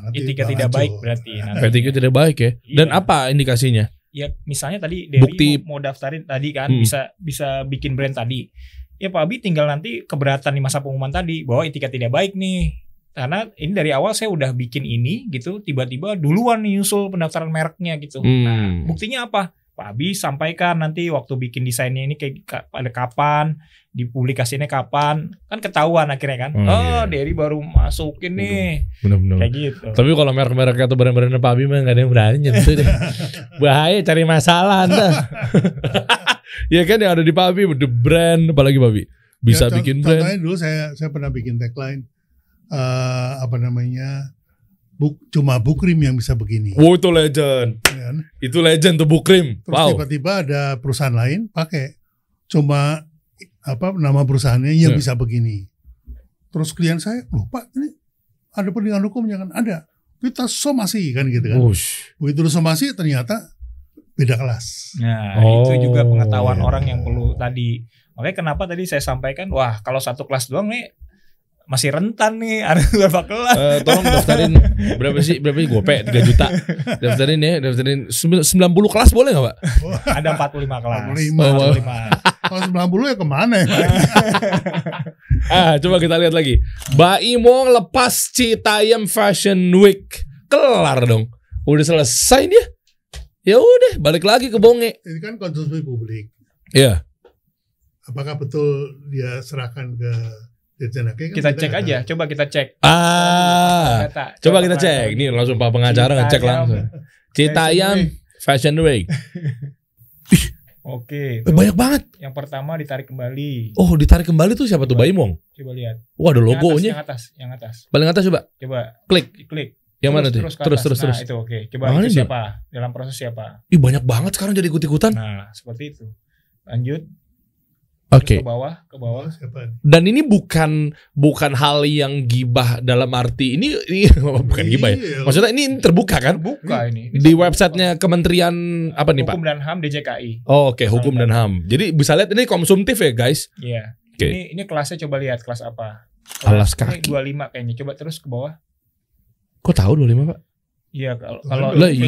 Nanti Etika tidak baik berarti. Etika tidak baik ya. Dan Iya. apa indikasinya? Ya misalnya tadi Derry Bukti- mau daftarin tadi kan bisa bikin brand tadi. Ya Pak Abi tinggal nanti keberatan di masa pengumuman tadi bahwa etika tidak baik nih. Karena ini dari awal saya udah bikin ini gitu, tiba-tiba duluan nih nyusul pendaftaran mereknya gitu. Nah, buktinya apa? Pak Abi sampaikan nanti waktu bikin desainnya ini kayak pada kapan, dipublikasinya kapan, kan ketahuan akhirnya kan. Iya. Derry baru masukin nih. Benar-benar. Kayak gitu. Tapi kalau merek-merek atau brand-brand Pak Abi mah gak ada yang berani nyentuh deh. Bahaya cari masalah Anda. Ya kan yang ada di Pak Abi, the brand apalagi Pak Abi. Bisa Ya, bikin brand. Contohnya dulu saya pernah bikin tagline cuma Bukrim yang bisa begini. Wow, itu legend. Ya kan? Itu legend tuh Bukrim. Terus Wow. tiba-tiba ada perusahaan lain pakai cuma nama perusahaannya yang bisa begini. Terus klien saya, loh Pak, ini ada pendidikan hukumnya kan? Ada. Kita somasi kan gitu kan. Ush. Begitu somasi ternyata beda kelas. Nah, Oh, itu juga pengetahuan iya. orang yang perlu tadi. Makanya kenapa tadi saya sampaikan, wah kalau satu kelas doang nih masih rentan nih, ada berapa kelas. Tolong daftarin berapa sih gope 3 juta. Daftarin 90 kelas boleh gak Pak? Ada 45 kelas. 45. Kalau 90 ya kemana ya? Coba kita lihat lagi. Baimong lepas Citayam Fashion Week. Kelar dong. Udah selesai dia. Ya udah, balik lagi ke Bonge. Ini kan konsumsi publik. Iya. Apakah betul dia serahkan ke Dirjen Haki? Kita cek aja, coba kita cek. Data. Coba kita cek. Ini langsung Pak pengacara ngecek langsung. Citayam Fashion Week. Oke. Banyak banget. Yang pertama ditarik kembali. Oh, ditarik kembali tuh siapa tuh Baimong? Coba lihat. Wah, ada logonya. Yang atas. Paling atas coba. Coba Klik. Terus, Yang mana tuh? ke atas. Terus. Nah, itu oke. Coba Mana itu ini? siapa? Dalam proses siapa? Ih, banyak banget sekarang jadi ikut-ikutan. Nah, seperti itu. Lanjut. Oke. Ke bawah. Siapa? Dan ini bukan hal yang gibah dalam arti ini bukan gibah ya. Iya. Maksudnya ini terbuka kan? Buka ini. Di websitenya Kementerian apa nih Pak? Hukum dan HAM DJKI. Oh, oke, Hukum dan HAM. Jadi bisa lihat ini konsumtif ya guys. Iya. Oke. Ini kelasnya coba lihat kelas apa? Alas Ini kaki. 25 kayaknya. Coba terus ke bawah. Kok tahu 25 Pak? Iya, kalau Lah, iya.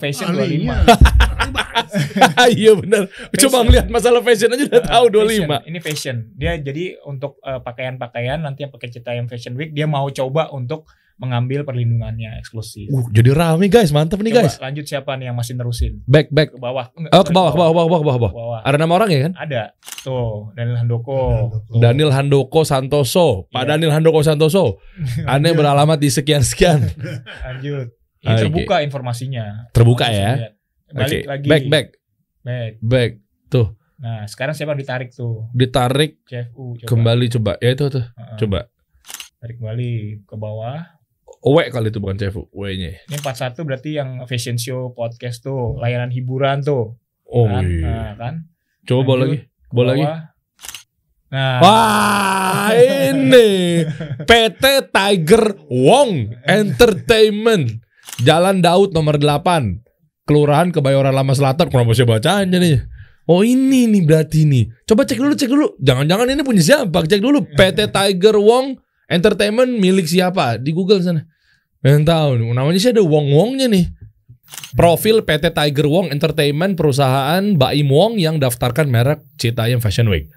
fashion Ahlinya. 25. Iya benar. Coba ngeliat masalah fashion aja udah tahu 25. Ini fashion. Dia jadi untuk pakaian-pakaian nanti yang pakai Citayam Fashion Week dia mau coba untuk mengambil perlindungannya eksklusif. Jadi rame guys, mantap nih Coba guys. lanjut siapa nih yang masih nerusin? Back. Ke bawah. Oh, ke bawah. Ke bawah. Ada nama orang ya kan? Ada. Tuh, Daniel Handoko. Daniel Handoko Santoso. Pak Iya. Daniel Handoko Santoso. Ane beralamat di sekian-sekian. Lanjut. Ini Oke. terbuka informasinya. Terbuka Bisa ya. lihat. Balik lagi. Back. Back. Tuh, Nah, sekarang siapa yang ditarik tuh? ditarik CFU. Coba. kembali coba. Ya itu tuh. Coba. Tarik kembali ke bawah. W kali itu bukan CFU, W-nya. Ini 41 berarti yang fashion show, podcast tuh, layanan hiburan tuh. Oh Kan? iya. Nah, kan? Coba bawa Lanjut, lagi. ke Bawa lagi. bawah. Nah, Wah, ini PT Tiger Wong Entertainment. Jalan Daud nomor 8. Kelurahan Kebayoran Lama Selatan. Kenapa saya bacanya nih? Oh ini nih berarti nih. Coba cek dulu. Jangan-jangan ini punya siapa? Cek dulu. PT Tiger Wong Entertainment milik siapa? Di Google sana. Pengen tahu nih. Namanya sih ada Wong-Wongnya nih. Profil PT Tiger Wong Entertainment perusahaan Baim Wong yang daftarkan merek Citayam Fashion Week.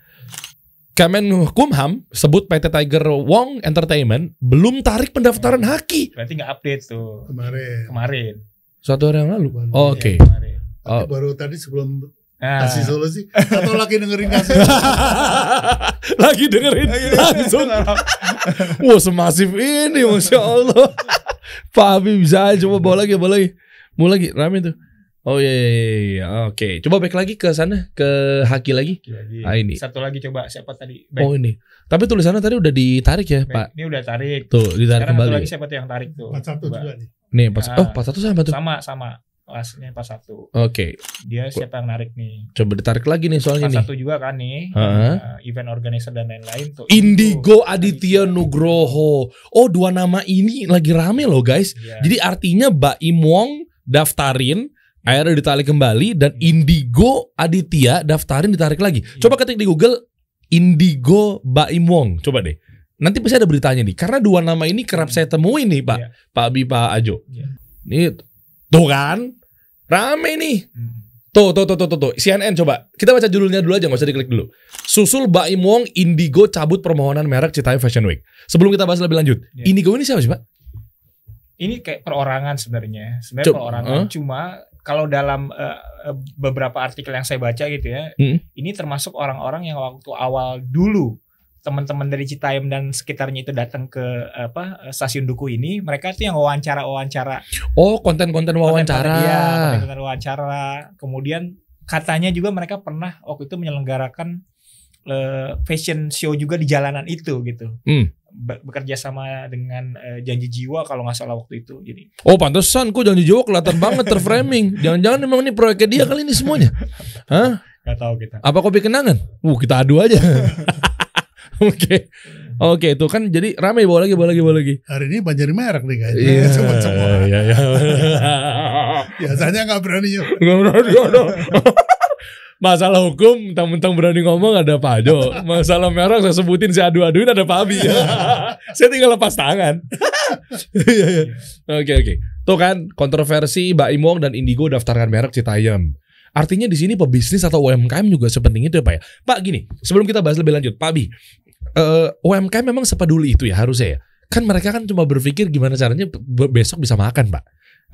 Kemenkumham sebut PT Tiger Wong Entertainment belum tarik pendaftaran haki. berarti nggak update tuh. Kemarin. 1 hari yang lalu. Oh, oke. Kemarin. Oh. Baru tadi sebelum Nah, kasih solusi atau lagi dengerin kasih. Lagi dengerin langsung. Wah semasif ini, masya Allah. Pak Abi bisa aja, coba bawa lagi. Mau lagi rame tuh. Oh iya. Oke. Coba back lagi ke sana, ke haki lagi. Ini. Satu lagi coba siapa tadi? Back. Oh ini. Tapi tulisannya tadi udah ditarik ya Back. Pak. Ini udah tarik. Tuh ditarik Sekarang satu kembali. lagi siapa tuh yang tarik tuh? 41 Coba. juga nih. Nih pas. Oh 41 sama tuh. Sama. Kelasnya 41. Oke. Dia siapa yang narik nih? Coba ditarik lagi nih soalnya nih. 41 juga kan nih. Heeh. Event organizer dan lain-lain tuh. Indigo Aditya Nugroho. Oh 2 nama ini lagi rame loh guys. Iya. Jadi artinya Baim Wong daftarin Akhirnya ditarik kembali dan Indigo Aditya daftarin ditarik lagi. Coba ketik di Google Indigo Baim Wong. Coba deh. Nanti pasti ada beritanya nih. Karena dua nama ini kerap saya temuin nih Pak. Pak Abi, Pak Ajo. Ini tuh kan. Rame nih. Tuh. CNN coba. Kita baca judulnya dulu aja, gak usah diklik dulu. Susul Baim Wong, Indigo cabut permohonan merek Citayam Fashion Week. Sebelum kita bahas lebih lanjut. Indigo ini siapa sih Pak? Ini kayak perorangan sebenarnya. Sebenarnya perorangan. Cuma kalau dalam beberapa artikel yang saya baca gitu ya, ini termasuk orang-orang yang waktu awal dulu teman-teman dari Citayam dan sekitarnya itu datang ke stasiun Duku ini, mereka tuh yang wawancara. Oh, konten-konten wawancara. Iya, konten-konten wawancara. Kemudian katanya juga mereka pernah waktu itu menyelenggarakan fashion show juga di jalanan itu gitu. Bekerja sama dengan Janji Jiwa kalau nggak salah waktu itu. Jadi pantesan kok Janji Jiwa kelihatan banget terframing. Jangan-jangan memang ini proyeknya dia kali ini semuanya. Hah? Gak tahu kita. Apa kopi kenangan? Kita adu aja. Oke, itu kan jadi ramai bawa lagi. Hari ini banjir merek nih kayaknya. Iya. Biasanya nggak berani. Masalah hukum, mentang-mentang berani ngomong ada Pak Jo. Masalah merek saya sebutin, saya adu-aduin ada Pak Abi. Saya tinggal lepas tangan. Oke. Tuh kan kontroversi Baim Wong dan Indigo daftarkan merek Citayam. Artinya di sini pebisnis atau UMKM juga sepenting itu ya Pak ya. Pak gini, sebelum kita bahas lebih lanjut, Pak Abi, UMKM memang sepeduli itu ya harusnya ya. Kan mereka kan cuma berpikir gimana caranya besok bisa makan Pak.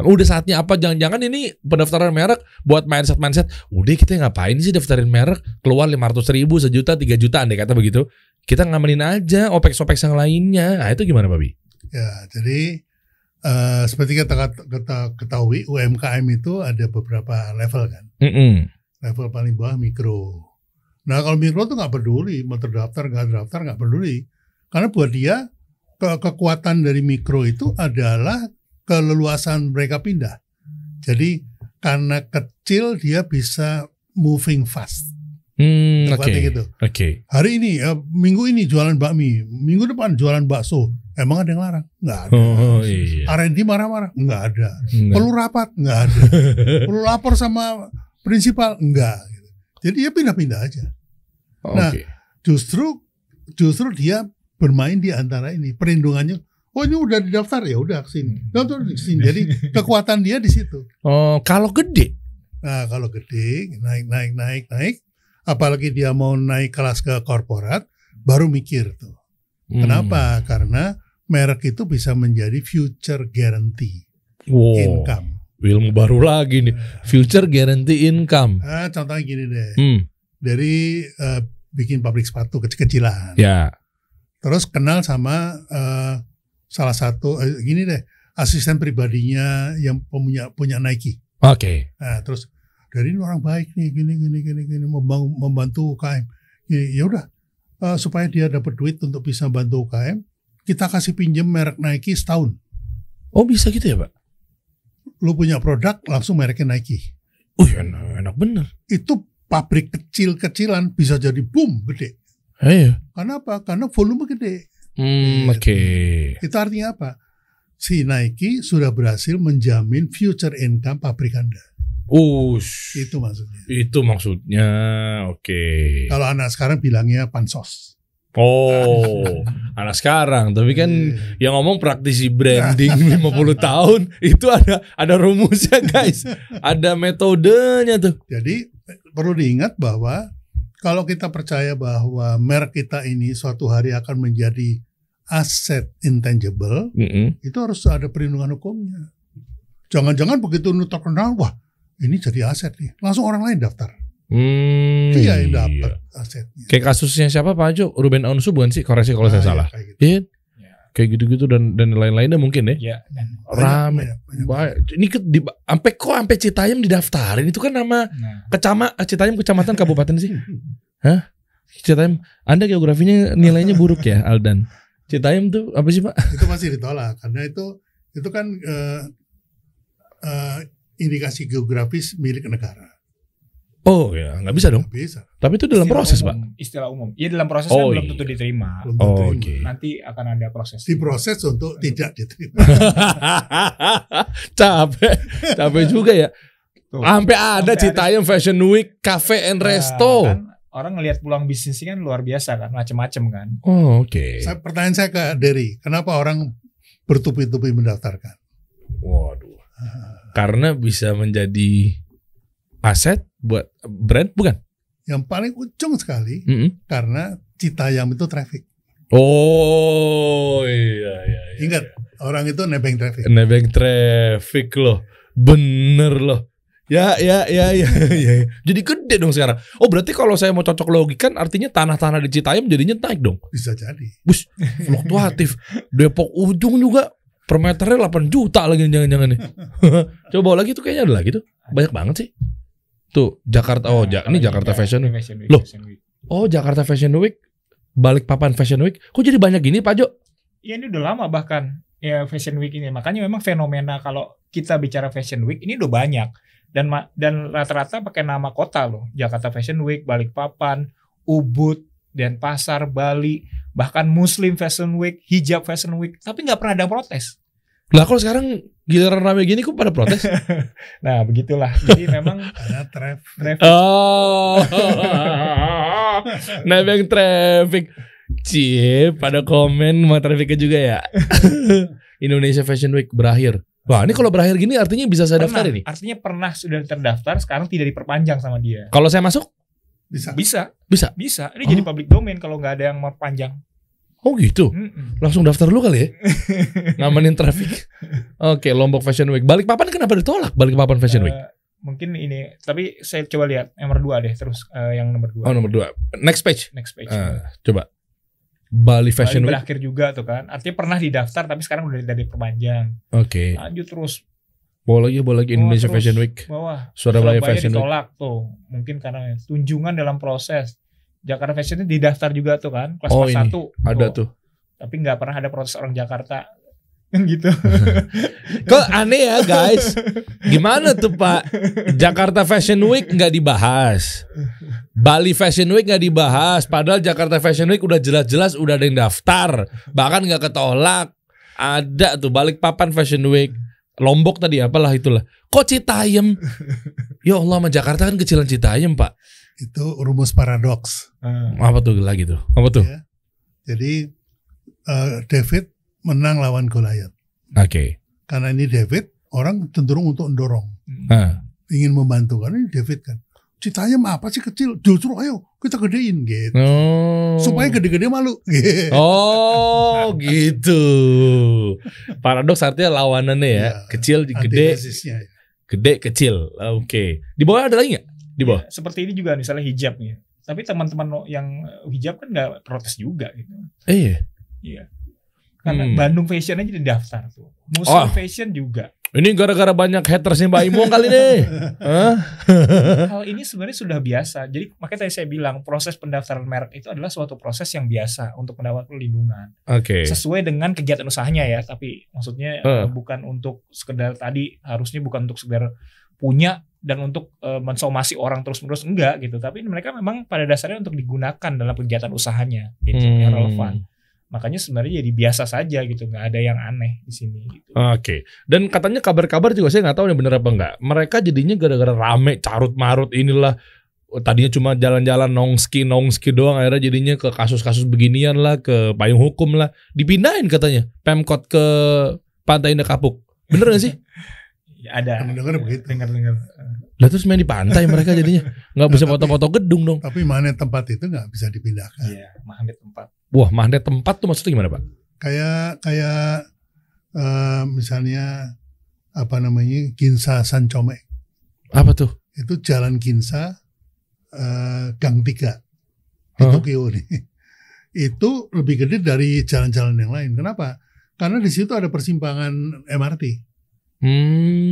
Udah saatnya apa, jangan-jangan ini pendaftaran merek buat mindset, udah kita ngapain sih daftarin merek, keluar 500.000, 1 juta, 3 juta andai kata begitu, kita ngamenin aja OPEX yang lainnya. Nah itu gimana Pak Bi? Ya jadi seperti kita ketahui UMKM itu ada beberapa level kan. Level paling bawah mikro. Nah kalau mikro tuh nggak peduli mau terdaftar nggak peduli, karena buat dia kekuatan dari mikro itu adalah keleluasan mereka pindah. Jadi karena kecil dia bisa moving fast. Gitu. Hari ini minggu ini jualan bakmi, minggu depan jualan bakso. Emang ada yang larang? Nggak ada. Iya. R&D marah-marah? Nggak ada. Perlu rapat? Nggak ada. Perlu lapor sama prinsipal? Nggak. Jadi dia pindah-pindah aja. Nah, justru dia bermain di antara ini. Perlindungannya, ini udah didaftar ya udah kesini. Jadi kekuatan dia di situ. Kalau gede? Nah, kalau gede naik. Apalagi dia mau naik kelas ke korporat, baru mikir tuh. Kenapa? Karena merek itu bisa menjadi future guarantee income. Ilmu baru lagi nih, future guarantee income. Contohnya gini deh, dari bikin pabrik sepatu kecil-kecilan. Ya. Terus kenal sama salah satu gini deh, asisten pribadinya yang punya Nike. Oke. Nah, terus dari ini orang baik nih, gini membantu UKM. Ya udah. Supaya dia dapat duit untuk bisa bantu UKM, kita kasih pinjam merek Nike setahun. Oh bisa gitu ya Pak? Lu punya produk langsung mereknya Nike. Enak bener. Itu pabrik kecil-kecilan bisa jadi boom gede. Iya. Karena apa? Karena volume gede. Oke. Itu artinya apa? Si Nike sudah berhasil menjamin future income pabrik Anda. Itu maksudnya. Oke. Kalau anak sekarang bilangnya pansos. Anak sekarang. Tapi kan yang ngomong praktisi branding 50 tahun itu ada rumusnya guys. Ada metodenya tuh. Jadi perlu diingat bahwa kalau kita percaya bahwa merek kita ini suatu hari akan menjadi aset intangible, itu harus ada perlindungan hukumnya. Jangan-jangan begitu terkenal, wah ini jadi aset nih, langsung orang lain daftar. Dia yang dapat asetnya. Kayak kasusnya siapa Pak Jo? Ruben Onsu bukan sih? Koreksi kalau saya salah. Iya. Kayak gitu-gitu dan lain-lainnya mungkin ya. Iya. Rame. Ini sampai Citayam didaftarin, itu kan nama Citayam kecamatan kabupaten sih. Hah? Citayam. Anda geografinya nilainya buruk ya, Aldan. Citayam tuh apa sih Pak? Itu masih ditolak karena itu kan indikasi geografis milik negara. Oh ya, nggak bisa dong. Nggak bisa. Tapi itu dalam proses Pak. Istilah umum. Iya dalam proses kan belum tentu diterima. Oke. Nanti akan ada proses. Diproses untuk tidak diterima. Capek juga ya. Tuh. Sampai ada Citayam Fashion Week Cafe and Resto. Kan orang ngelihat peluang bisnisnya kan luar biasa kan, macem-macem kan. Oh, oke. Pertanyaan saya ke Derry, kenapa orang bertubi-tubi mendaftarkan? Waduh. Karena bisa menjadi aset buat brand, bukan? Yang paling ujung sekali, karena Citayam itu traffic. Oh iya. Ingat, orang itu nebeng traffic. Nebeng traffic loh. Bener loh. Ya. Jadi gede dong sekarang. Oh berarti kalau saya mau cocok logikan artinya tanah-tanah di Citayam jadinya naik dong. Bisa jadi. Bus, fluktuatif. Depok ujung juga per meternya 8 juta lagi jangan-jangan nih. Coba lagi tuh kayaknya ada lagi tuh. Banyak banget sih. Tuh Jakarta. Oh ini Jakarta Fashion Week. Loh. Oh Jakarta Fashion Week. Balikpapan Fashion Week. Kok jadi banyak gini Pak Jo? Ya ini udah lama bahkan ya Fashion Week ini. Makanya memang fenomena kalau kita bicara Fashion Week ini udah banyak. Dan rata-rata pakai nama kota loh. Jakarta Fashion Week, Balikpapan, Ubud, Denpasar, Bali, bahkan Muslim Fashion Week, Hijab Fashion Week, tapi nggak pernah ada protes. Lah kalau sekarang giliran rame gini kok pada protes? Nah begitulah. Jadi memang ada traffic. Oh, nebeng traffic. Cie, pada komen sama trafficnya juga ya. Indonesia Fashion Week berakhir. Wah, ini kalau berakhir gini artinya bisa saya daftar ini? Artinya pernah sudah terdaftar, sekarang tidak diperpanjang sama dia. Kalau saya masuk? Bisa. Ini jadi public domain kalau nggak ada yang mau panjang. Oh gitu? Langsung daftar dulu kali ya? Ngamanin traffic. Oke, Lombok Fashion Week. Balikpapan kenapa ditolak? Balikpapan Fashion Week? Mungkin ini, tapi saya coba lihat nomor 2 deh, terus yang nomor 2. Oh nomor 2. Next page. Coba. Bali Fashion Week berakhir juga tuh kan. Artinya pernah didaftar tapi sekarang udah diperpanjang. Oke. Lanjut terus. Bawa lagi Indonesia Fashion Week. Bawah. Surabaya Fashion Week ditolak tuh. Mungkin karena tunjungan dalam proses. Jakarta Fashion Week didaftar juga tuh kan. Kelas 1. Ada tuh. Tapi nggak pernah ada protes orang Jakarta. Gitu. Kok aneh ya guys. Gimana tuh Pak? Jakarta Fashion Week nggak dibahas, Bali Fashion Week nggak dibahas. Padahal Jakarta Fashion Week udah jelas-jelas udah ada yang daftar, bahkan nggak ketolak. Ada tuh Balikpapan Fashion Week, Lombok tadi apalah itulah. Kok Citayam? Ya Allah, sama Jakarta kan kecilan Citayam Pak. Itu rumus paradoks. Apa tuh lagi tuh? Apa tuh? Ya. Jadi David menang lawan Goliat. Oke. Karena ini David, orang cenderung untuk mendorong, ingin membantu. Karena ini David kan, Citayam apa sih kecil? Justru ayo kita gedein gitu, supaya gede-gede malu. Gitu. Oh gitu. Paradoks artinya lawanannya ya, kecil gede, gede kecil. Oke. Di bawah ada lagi nggak? Di bawah. Ya, seperti ini juga misalnya hijab nih. Tapi teman-teman yang hijab kan nggak protes juga gitu. Iya. Karena Bandung Fashion aja didaftar tuh. Muslim Fashion juga. Ini gara-gara banyak hatersnya Mbak Imo kali nih. Hal ini sebenarnya sudah biasa. Jadi makanya tadi saya bilang proses pendaftaran merek itu adalah suatu proses yang biasa untuk mendapat perlindungan. Sesuai dengan kegiatan usahanya ya. Tapi maksudnya bukan untuk sekedar tadi, harusnya bukan untuk sekedar punya dan untuk mensomasi orang terus-menerus, enggak gitu. Tapi mereka memang pada dasarnya untuk digunakan dalam kegiatan usahanya gitu, yang relevan. Makanya sebenarnya jadi biasa saja gitu, nggak ada yang aneh di sini. Gitu. Oke. Dan katanya kabar-kabar juga saya nggak tahu ini bener apa enggak. Mereka jadinya gara-gara rame carut marut inilah. Tadinya cuma jalan-jalan nongski doang, akhirnya jadinya ke kasus-kasus beginian lah, ke payung hukum lah. Dipindahin katanya Pemkot ke Pantai Indah Kapuk. Bener nggak sih? Ya ada. Dengar begitu. Dengar. Lah terus main di pantai mereka jadinya nggak bisa foto-foto gedung dong. Tapi magnet tempat itu nggak bisa dipindahkan. Iya, magnet tempat. Wah, magnet tempat tuh maksudnya gimana Pak? Kayak misalnya apa namanya Ginza Sancome. Apa tuh? Itu Jalan Ginza Gang 3 di Tokyo nih. Itu lebih gede dari jalan-jalan yang lain. Kenapa? Karena di situ ada persimpangan MRT.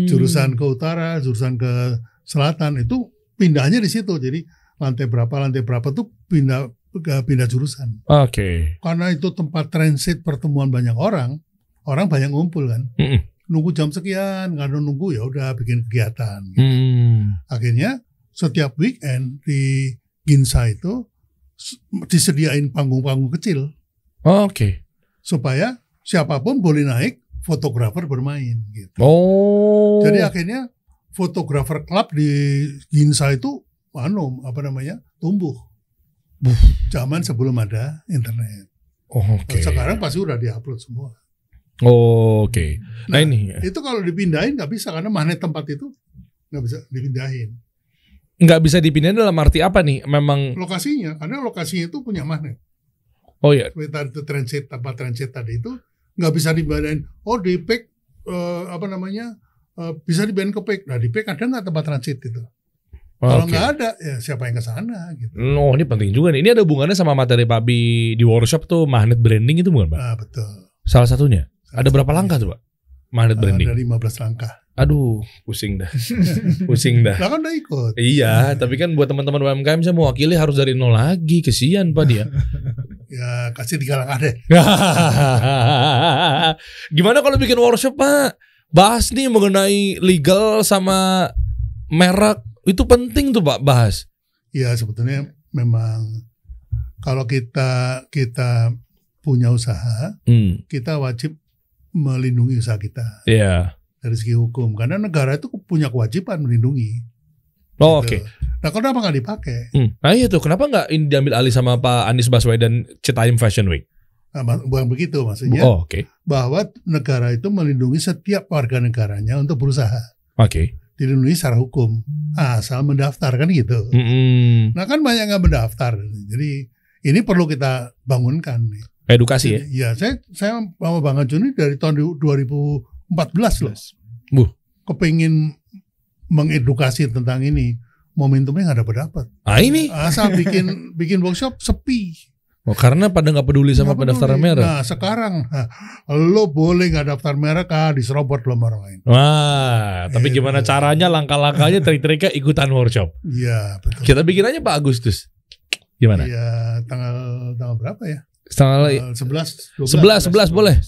Jurusan ke utara, jurusan ke selatan itu pindahnya di situ. Jadi lantai berapa tuh pindah jurusan. Oke. Karena itu tempat transit pertemuan banyak orang banyak ngumpul kan. Nunggu jam sekian, nggak ada nunggu ya udah bikin kegiatan. Gitu. Akhirnya setiap weekend di Ginza itu disediain panggung-panggung kecil. Oke. Supaya siapapun boleh naik, fotografer bermain gitu. Oh. Jadi akhirnya fotografer klub di Ginza itu tumbuh. Zaman sebelum ada internet. Oke. Sekarang pasti udah diupload semua. Oke. Nah ini itu kalau dipindahin nggak bisa karena magnet tempat itu nggak bisa dipindahin. Nggak bisa dipindahin dalam arti apa nih? Memang lokasinya, karena lokasinya itu punya magnet. Oh iya. Transit tadi itu nggak bisa dipindahin. Oh di PEC bisa dipindahin ke PEC. Nah di PEC ada nggak tempat transit itu? Kalau nggak ada, ya siapa yang ke sana gitu. Oh, ini penting juga nih. Ini ada hubungannya sama materi Pak Abi di workshop tuh, magnet branding itu bukan, Pak? Betul. Salah satunya. Ada berapa langkah tuh, Pak? Magnet branding. Ada 15 langkah. Aduh, pusing dah. Pusing dah. Lah kan udah ikut. Iya, tapi kan buat teman-teman UMKM saya mewakili harus dari nol lagi. Kesian Pak dia. Ya, kasih 3 langkah deh. Gimana kalau bikin workshop, Pak? Bahas nih mengenai legal sama merek. Itu penting tuh Pak bahas. Ya sebetulnya memang kalau kita punya usaha, kita wajib melindungi usaha kita. Iya. Dari segi hukum, karena negara itu punya kewajiban melindungi. Oh, gitu. Oke. Nah kenapa nggak dipakai? Nah itu kenapa nggak ini diambil alih sama Pak Anies Baswedan Citaim Fashion Week? Nah, bukan begitu maksudnya. Oke. Bahwa negara itu melindungi setiap warga negaranya untuk berusaha. Oke. Dilindungi secara hukum, asal mendaftar kan gitu. Nah kan banyak nggak mendaftar, jadi ini perlu kita bangunkan nih. Edukasi ya? Iya, saya sama Bang Ajun ini dari tahun 2014 loh. Kepingin mengedukasi tentang ini, momentumnya nggak dapat. Ini? Asal bikin workshop sepi. Oh, karena pada nggak peduli sama pendaftaran merek. Nah sekarang lo boleh nggak daftar merek, diserobot lo orang lain. Wah, tapi gimana caranya, langkah-langkahnya, trik-triknya ikutan workshop. Iya betul. Kita bikin aja Pak Agustus. Gimana? Iya tanggal berapa ya? Tanggal 11 boleh.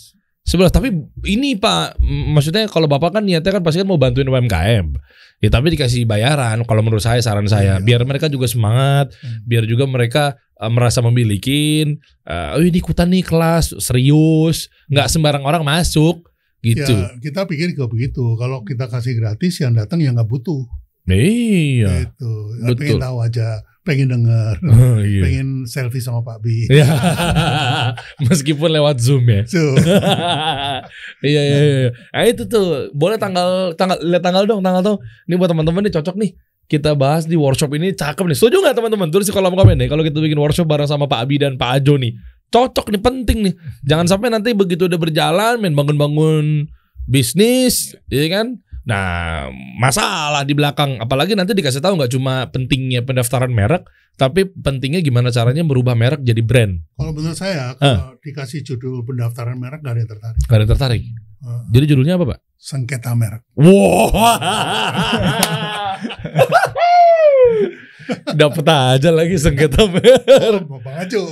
11, tapi ini Pak, maksudnya kalau Bapak kan niatnya kan pasti kan mau bantuin UMKM. Ya tapi dikasih bayaran, kalau menurut saya, saran saya, biar mereka juga semangat, biar juga mereka merasa memiliki, ini ikutan nih kelas serius, nggak sembarang orang masuk gitu. Ya, kita pikir juga begitu. Kalau kita kasih gratis, yang datang yang nggak butuh. Iya. Gitu. Pengen tahu aja, pengen dengar, pengen selfie sama Pak Bi. Ya. Meskipun lewat Zoom ya. Iya. Nah itu tuh, boleh lihat tanggal dong, tanggal tuh. Ini buat teman-teman nih cocok nih. Kita bahas di workshop ini, cakep nih. Setuju gak teman-teman? Tulis di kolom komen nih. Kalau kita bikin workshop bareng sama Pak Abi dan Pak Ajo nih, cocok nih, penting nih. Jangan sampai nanti begitu udah berjalan, main bangun-bangun bisnis, ya kan? Nah, masalah di belakang. Apalagi nanti dikasih tahu nggak cuma pentingnya pendaftaran merek, tapi pentingnya gimana caranya merubah merek jadi brand. Kalau menurut saya, kalau dikasih judul pendaftaran merek, gak ada yang tertarik. Gak ada yang tertarik. Jadi judulnya apa Pak? Sengketa merek. Wow. Dapat aja lagi sengketa merek. Bapak Ajo.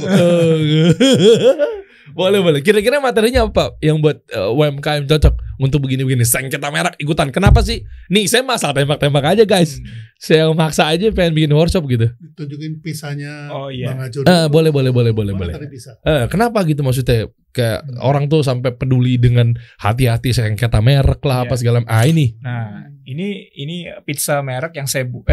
Boleh. Kira-kira materinya apa yang buat UMKM cocok untuk begini-begini? Sengketa merek ikutan. Kenapa sih? Nih saya masalah tembak-tembak aja guys. Saya maksa aja pengen bikin workshop gitu. Tunjukin pisahnya Bang Ajo. Boleh. Kenapa gitu maksudnya? Kayak orang tuh sampai peduli dengan hati-hati sengketa merek lah apa segala. Ini. Nah, ini pizza merek yang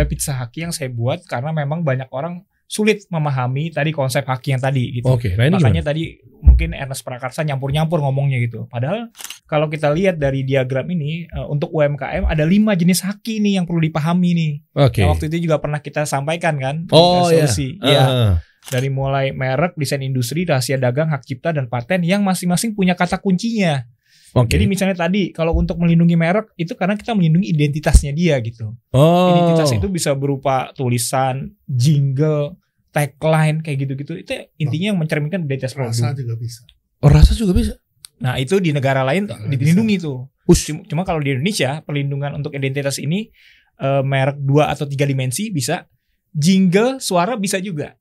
pizza haki yang saya buat karena memang banyak orang sulit memahami tadi konsep haki yang tadi gitu. Nah ini makanya gimana? Tadi mungkin Ernest Prakarsa nyampur-nyampur ngomongnya gitu. Padahal kalau kita lihat dari diagram ini untuk UMKM ada 5 jenis haki nih yang perlu dipahami nih. Nah, waktu itu juga pernah kita sampaikan kan solusi. Iya. Dari mulai merek, desain industri, rahasia dagang, hak cipta dan paten yang masing-masing punya kata kuncinya. Jadi misalnya tadi kalau untuk melindungi merek itu karena kita melindungi identitasnya dia gitu. Identitas itu bisa berupa tulisan, jingle, tagline kayak gitu-gitu. Itu intinya yang mencerminkan identitas produk. Rasa juga bisa. Rasa juga bisa. Nah itu di negara lain dilindungi tuh. Cuma kalau di Indonesia perlindungan untuk identitas ini merek 2 atau 3 dimensi bisa, jingle suara bisa juga,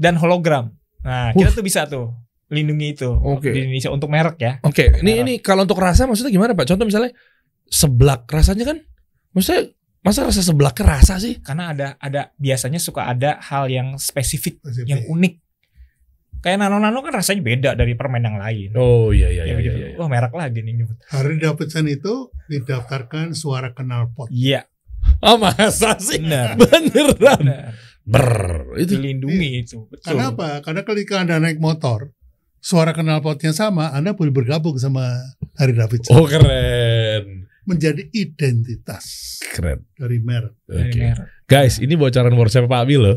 dan hologram. Nah kita tuh bisa tuh lindungi itu di Indonesia untuk merek ya. Ini kalau untuk rasa maksudnya gimana Pak? Contoh misalnya seblak, rasanya kan maksudnya masa rasa seblak rasa sih? Karena ada biasanya suka ada hal yang spesifik. Yang unik. Kayak nano-nano kan rasanya beda dari permen yang lain. Iya. Wah merek lagi nih nyebut. Hari Davidson itu didaftarkan suara knalpot. Iya. Masa sih? Benar. Beneran. Itu dilindungi itu. Betul. Kenapa? Karena ketika Anda naik motor, suara knalpotnya sama, Anda boleh bergabung sama Harley Davidson. Oh, keren. Menjadi identitas Keren. dari merek. Oke. Guys, ini bocoran WhatsApp Pak Abi loh.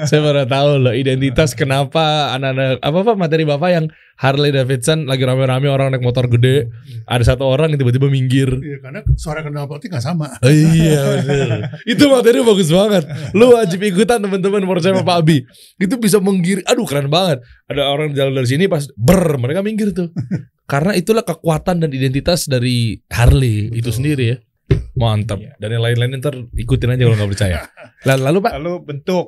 Saya baru tahu loh identitas kenapa anak-anak apa materi Bapak yang Harley Davidson lagi rame-rame orang naik motor gede, ada satu orang yang tiba-tiba minggir. Iya, karena suara knalpotnya nggak sama. Oh, iya betul. Itu materi bagus banget. Lu wajib ikutan teman-teman WhatsApp Pak Abi. Itu bisa menggir. Aduh keren banget. Ada orang jalan dari sini pas mereka minggir tuh. Karena itulah kekuatan dan identitas dari Harley. Betul. Itu sendiri ya. Mantap. Iya. Dan yang lain-lain ntar ikutin aja kalau nggak percaya. Lalu Pak? Lalu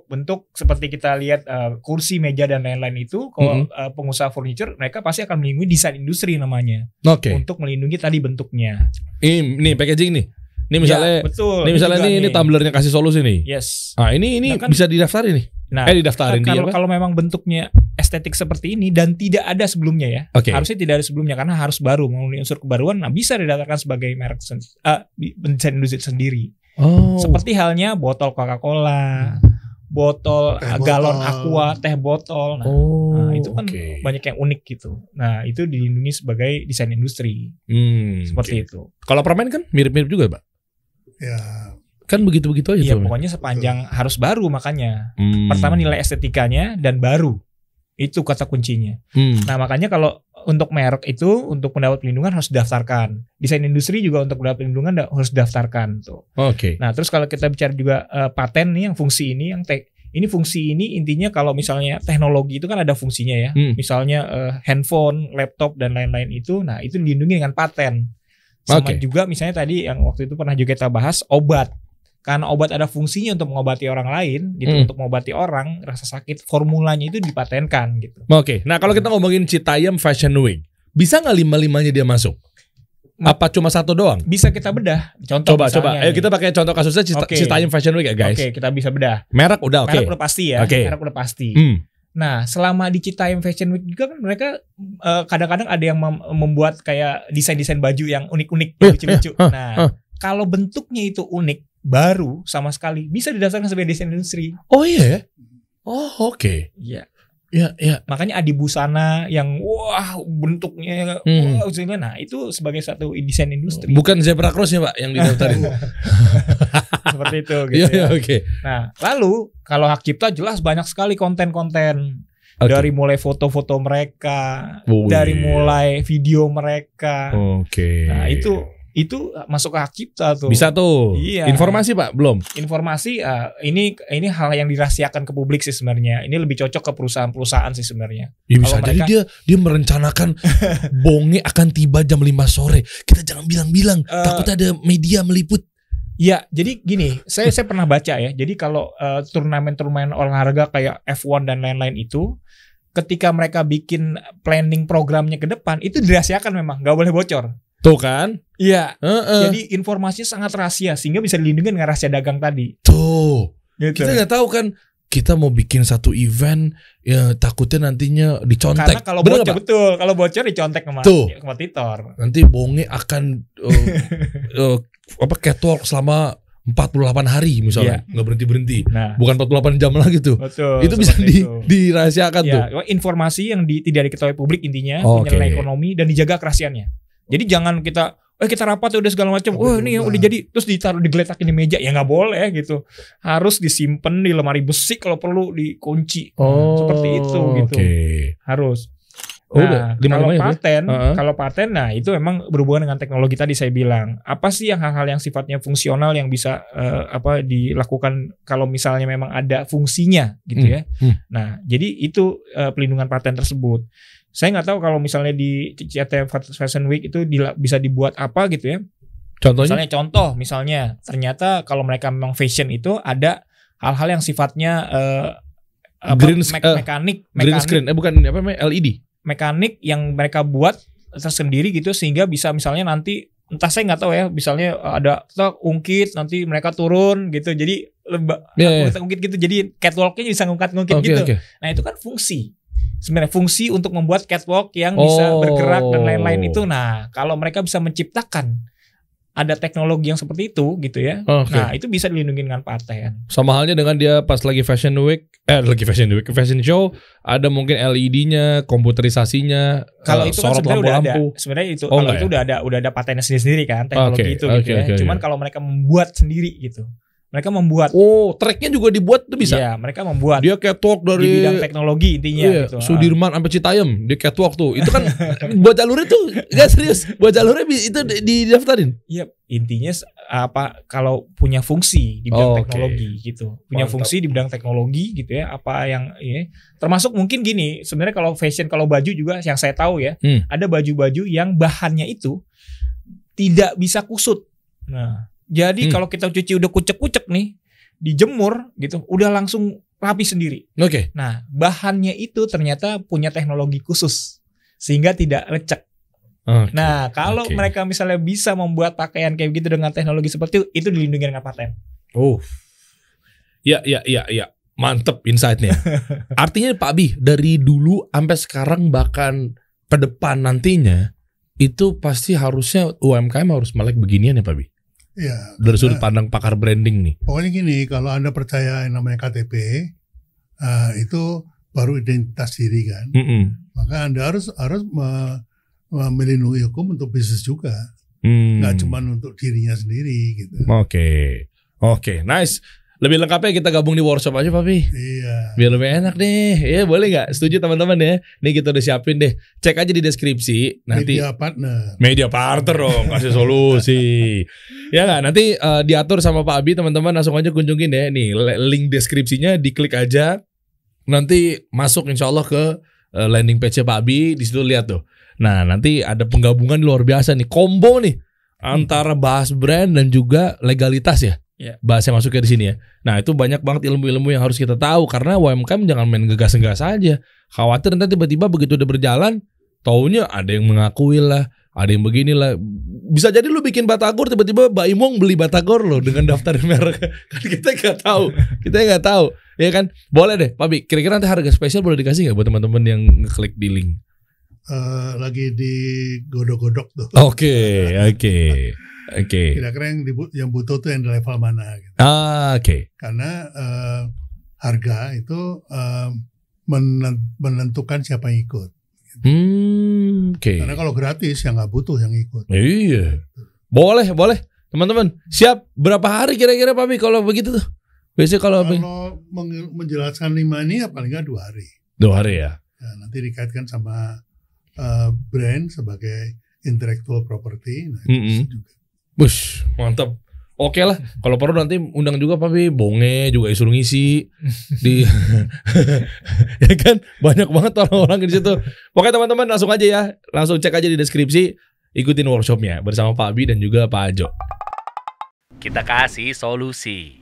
bentuk seperti kita lihat kursi, meja dan lain-lain itu kalau pengusaha furniture mereka pasti akan melindungi desain industri namanya. Oke. Untuk melindungi tadi bentuknya. Ini packaging nih. Ini misalnya, ya, betul. Ini misalnya ini tumblernya kasih solusi nih. Yes. Ah ini kan, bisa didaftarin nih. Nah, didaftarin kalau memang bentuknya estetik seperti ini dan tidak ada sebelumnya ya, harusnya tidak ada sebelumnya karena harus baru memenuhi unsur kebaruan. Nah, bisa didaftarkan sebagai merek desain industri sendiri. Oh. Seperti halnya botol Coca-Cola, botol galon aqua, teh botol. Nah, itu kan banyak yang unik gitu. Nah, itu dilindungi sebagai desain industri. Seperti itu. Kalau permen kan mirip-mirip juga, Pak. Ya. Kan begitu-begitu aja. Iya, pokoknya sepanjang harus baru makanya. Pertama nilai estetikanya dan baru. Itu kata kuncinya. Nah, makanya kalau untuk merek itu untuk mendapat pelindungan harus didaftarkan. Desain industri juga untuk mendapat pelindungan harus didaftarkan tuh. Oke. Nah, terus kalau kita bicara juga paten nih yang fungsi ini ini fungsi ini intinya kalau misalnya teknologi itu kan ada fungsinya ya. Misalnya handphone, laptop dan lain-lain itu, nah itu dilindungi dengan paten. Sama juga misalnya tadi yang waktu itu pernah juga kita bahas obat. Karena obat ada fungsinya untuk mengobati orang lain gitu, untuk mengobati orang rasa sakit, formulanya itu dipatenkan gitu. Oke. Nah, kalau kita ngomongin Citayam Fashion Week, bisa nggak 5-5-nya dia masuk? Apa cuma satu doang? Bisa kita bedah. Contoh coba. Ayo kita pakai contoh kasusnya Citayam Fashion Week ya, guys. Oke, kita bisa bedah. Merek udah Merek udah pasti ya. Merek udah pasti. Nah, selama di Citayam Fashion Week juga kan mereka kadang-kadang ada yang membuat kayak desain-desain baju yang unik-unik, lucu-lucu. Nah, kalau bentuknya itu unik, baru sama sekali bisa didasarkan sebagai desain industri. Oh iya. Oh oke. Iya. Ya. Makanya Adi Busana yang wah bentuknya nah itu sebagai satu desain industri. Bukan zebra cross ya Pak yang didaftarin. Seperti itu gitu. Iya, oke. Nah, lalu kalau hak cipta jelas banyak sekali konten-konten. Dari mulai foto-foto mereka, dari mulai video mereka. Nah, itu masuk ke hak cipta tuh. Bisa tuh. Iya. Informasi Pak belum? Informasi ini hal yang dirahasiakan ke publik sih sebenarnya. Ini lebih cocok ke perusahaan-perusahaan sih sebenarnya. Ya bisa jadi dia merencanakan bonge akan tiba jam 5 sore. Kita jangan bilang-bilang takut ada media meliput. Ya, jadi gini, saya pernah baca ya. Jadi kalau turnamen-turnamen olahraga kayak F1 dan lain-lain itu, ketika mereka bikin planning programnya ke depan, itu dirahasiakan memang, nggak boleh bocor. Tuh kan? Iya. Jadi informasinya sangat rahasia sehingga bisa dilindungi dengan rahasia dagang tadi. Tuh. Gitu. Kita nggak tahu kan. Kita mau bikin satu event ya takutnya nantinya dicontek. Karena kalau bocor betul, kalau bocor dicontek sama kompetitor. Nanti bonge akan catwalk selama 48 hari misalnya, nggak berhenti. Nah, bukan 48 jam lagi tuh. Betul, itu bisa dirahasiakan tuh. Informasi yang tidak diketahui publik intinya, punya nilai ekonomi dan dijaga kerahasiaannya. Jadi jangan kita rapat udah segala macam. Ini yang udah jadi terus ditaruh digeletakin di meja. Ya nggak boleh gitu. Harus disimpan di lemari besi kalau perlu dikunci. Seperti itu gitu. Harus. Nah, kalau paten, nah itu memang berhubungan dengan teknologi tadi saya bilang. Apa sih yang hal-hal yang sifatnya fungsional yang bisa dilakukan kalau misalnya memang ada fungsinya gitu ya. Nah, jadi itu pelindungan paten tersebut. Saya nggak tahu kalau misalnya di Citayam Fashion Week itu bisa dibuat apa gitu ya. Contohnya? Misalnya ternyata kalau mereka memang fashion itu ada hal-hal yang sifatnya mekanik green screen, bukan apa namanya LED. Mekanik yang mereka buat tersendiri gitu sehingga bisa misalnya nanti entah saya nggak tahu ya, misalnya ada ungkit nanti mereka turun gitu, jadi ungkit gitu, jadi catwalknya bisa ngungkit gitu. Nah itu kan fungsi. Sebenarnya fungsi untuk membuat catwalk yang bisa bergerak dan lain-lain itu. Nah, kalau mereka bisa menciptakan ada teknologi yang seperti itu gitu ya. Oke. Nah, itu bisa dilindungi dengan paten. Sama halnya dengan dia pas lagi fashion show, ada mungkin LED-nya, komputerisasinya, Kalau itu kan sorot sebenarnya udah ada. lampu-lampu. Sebenarnya itu Oh, kalau enggak itu udah ada patennya sendiri kan, teknologi itu gitu ya. Cuman kalau mereka membuat sendiri gitu. Mereka membuat. Oh, tracknya juga dibuat tuh bisa. Iya, mereka membuat. Dia catwalk dari di bidang teknologi intinya gitu. Sudirman sampai Citayam, dia catwalk tuh. Itu kan buat jalurnya tuh enggak serius. Buat jalurnya itu didaftarin. Iya, intinya apa kalau punya fungsi di bidang teknologi gitu. Punya fungsi di bidang teknologi gitu ya. Apa yang ini termasuk mungkin gini, sebenarnya kalau fashion, kalau baju juga yang saya tahu ya, ada baju-baju yang bahannya itu tidak bisa kusut. Nah, jadi kalau kita cuci udah kucek-kucek nih, dijemur gitu, udah langsung rapi sendiri. Oke. Nah, bahannya itu ternyata punya teknologi khusus sehingga tidak lecek. Nah, kalau mereka misalnya bisa membuat pakaian kayak gitu dengan teknologi seperti itu dilindungi dengan paten. Oh. Ya. Mantep insight-nya. Artinya Pak Abi, dari dulu sampai sekarang bahkan ke depan nantinya itu pasti harusnya UMKM harus melek beginian ya Pak Abi? Ya, dari sudut pandang pakar branding nih. Pokoknya gini, kalau Anda percaya yang namanya KTP, itu baru identitas diri kan. Maka Anda harus melindungi hukum untuk bisnis juga. Nggak cuma untuk dirinya sendiri gitu. Oke, nice. Lebih lengkapnya kita gabung di workshop aja Papi. Iya. Biar lebih enak deh. Ya boleh nggak? Setuju teman-teman ya. Nih kita udah siapin deh. Cek aja di deskripsi. Nanti Media partner dong. Kasih solusi. Ya nggak? Nanti diatur sama Pak Abi teman-teman. Langsung aja kunjungin deh. Nih link deskripsinya diklik aja. Nanti masuk insya Allah ke landing page Pak Abi. Di situ lihat tuh. Nah nanti ada penggabungan luar biasa nih. Combo nih. Antara bahas brand dan juga legalitas ya. Bahasnya masuknya di sini ya. Nah itu banyak banget ilmu-ilmu yang harus kita tahu. Karena UMKM jangan main gegas-gegas aja. Khawatir nanti tiba-tiba begitu udah berjalan, taunya ada yang mengakui lah, ada yang beginilah. Bisa jadi lu bikin batagor, tiba-tiba Mbak Imong beli batagor lo dengan daftar merek. Kan kita nggak tahu. Ya kan? Boleh deh Pak Bi, kira-kira nanti harga spesial boleh dikasih nggak buat teman-teman yang ngeklik di link? Lagi di godok-godok tuh. Oke. Kira-kira yang butuh tuh yang di level mana gitu. Karena harga itu menentukan siapa yang ikut gitu. Karena kalau gratis ya nggak butuh yang ikut. Iya. Boleh teman-teman. Siap berapa hari kira-kira Pak Bi kalau begitu tuh? Biasanya kalau menjelaskan 5 ini ya paling nggak 2 hari. 2 hari ya. Nanti dikaitkan sama brand sebagai intellectual property. Nah, juga. Bush, mantap. Oke lah, kalau perlu nanti undang juga Pak Bi, Bonge juga disuruh ngisi di ya kan banyak banget orang-orang di situ. Pokoknya teman-teman langsung aja ya, langsung cek aja di deskripsi, ikutin workshopnya bersama Pak Bi dan juga Pak Ajo. Kita kasih solusi.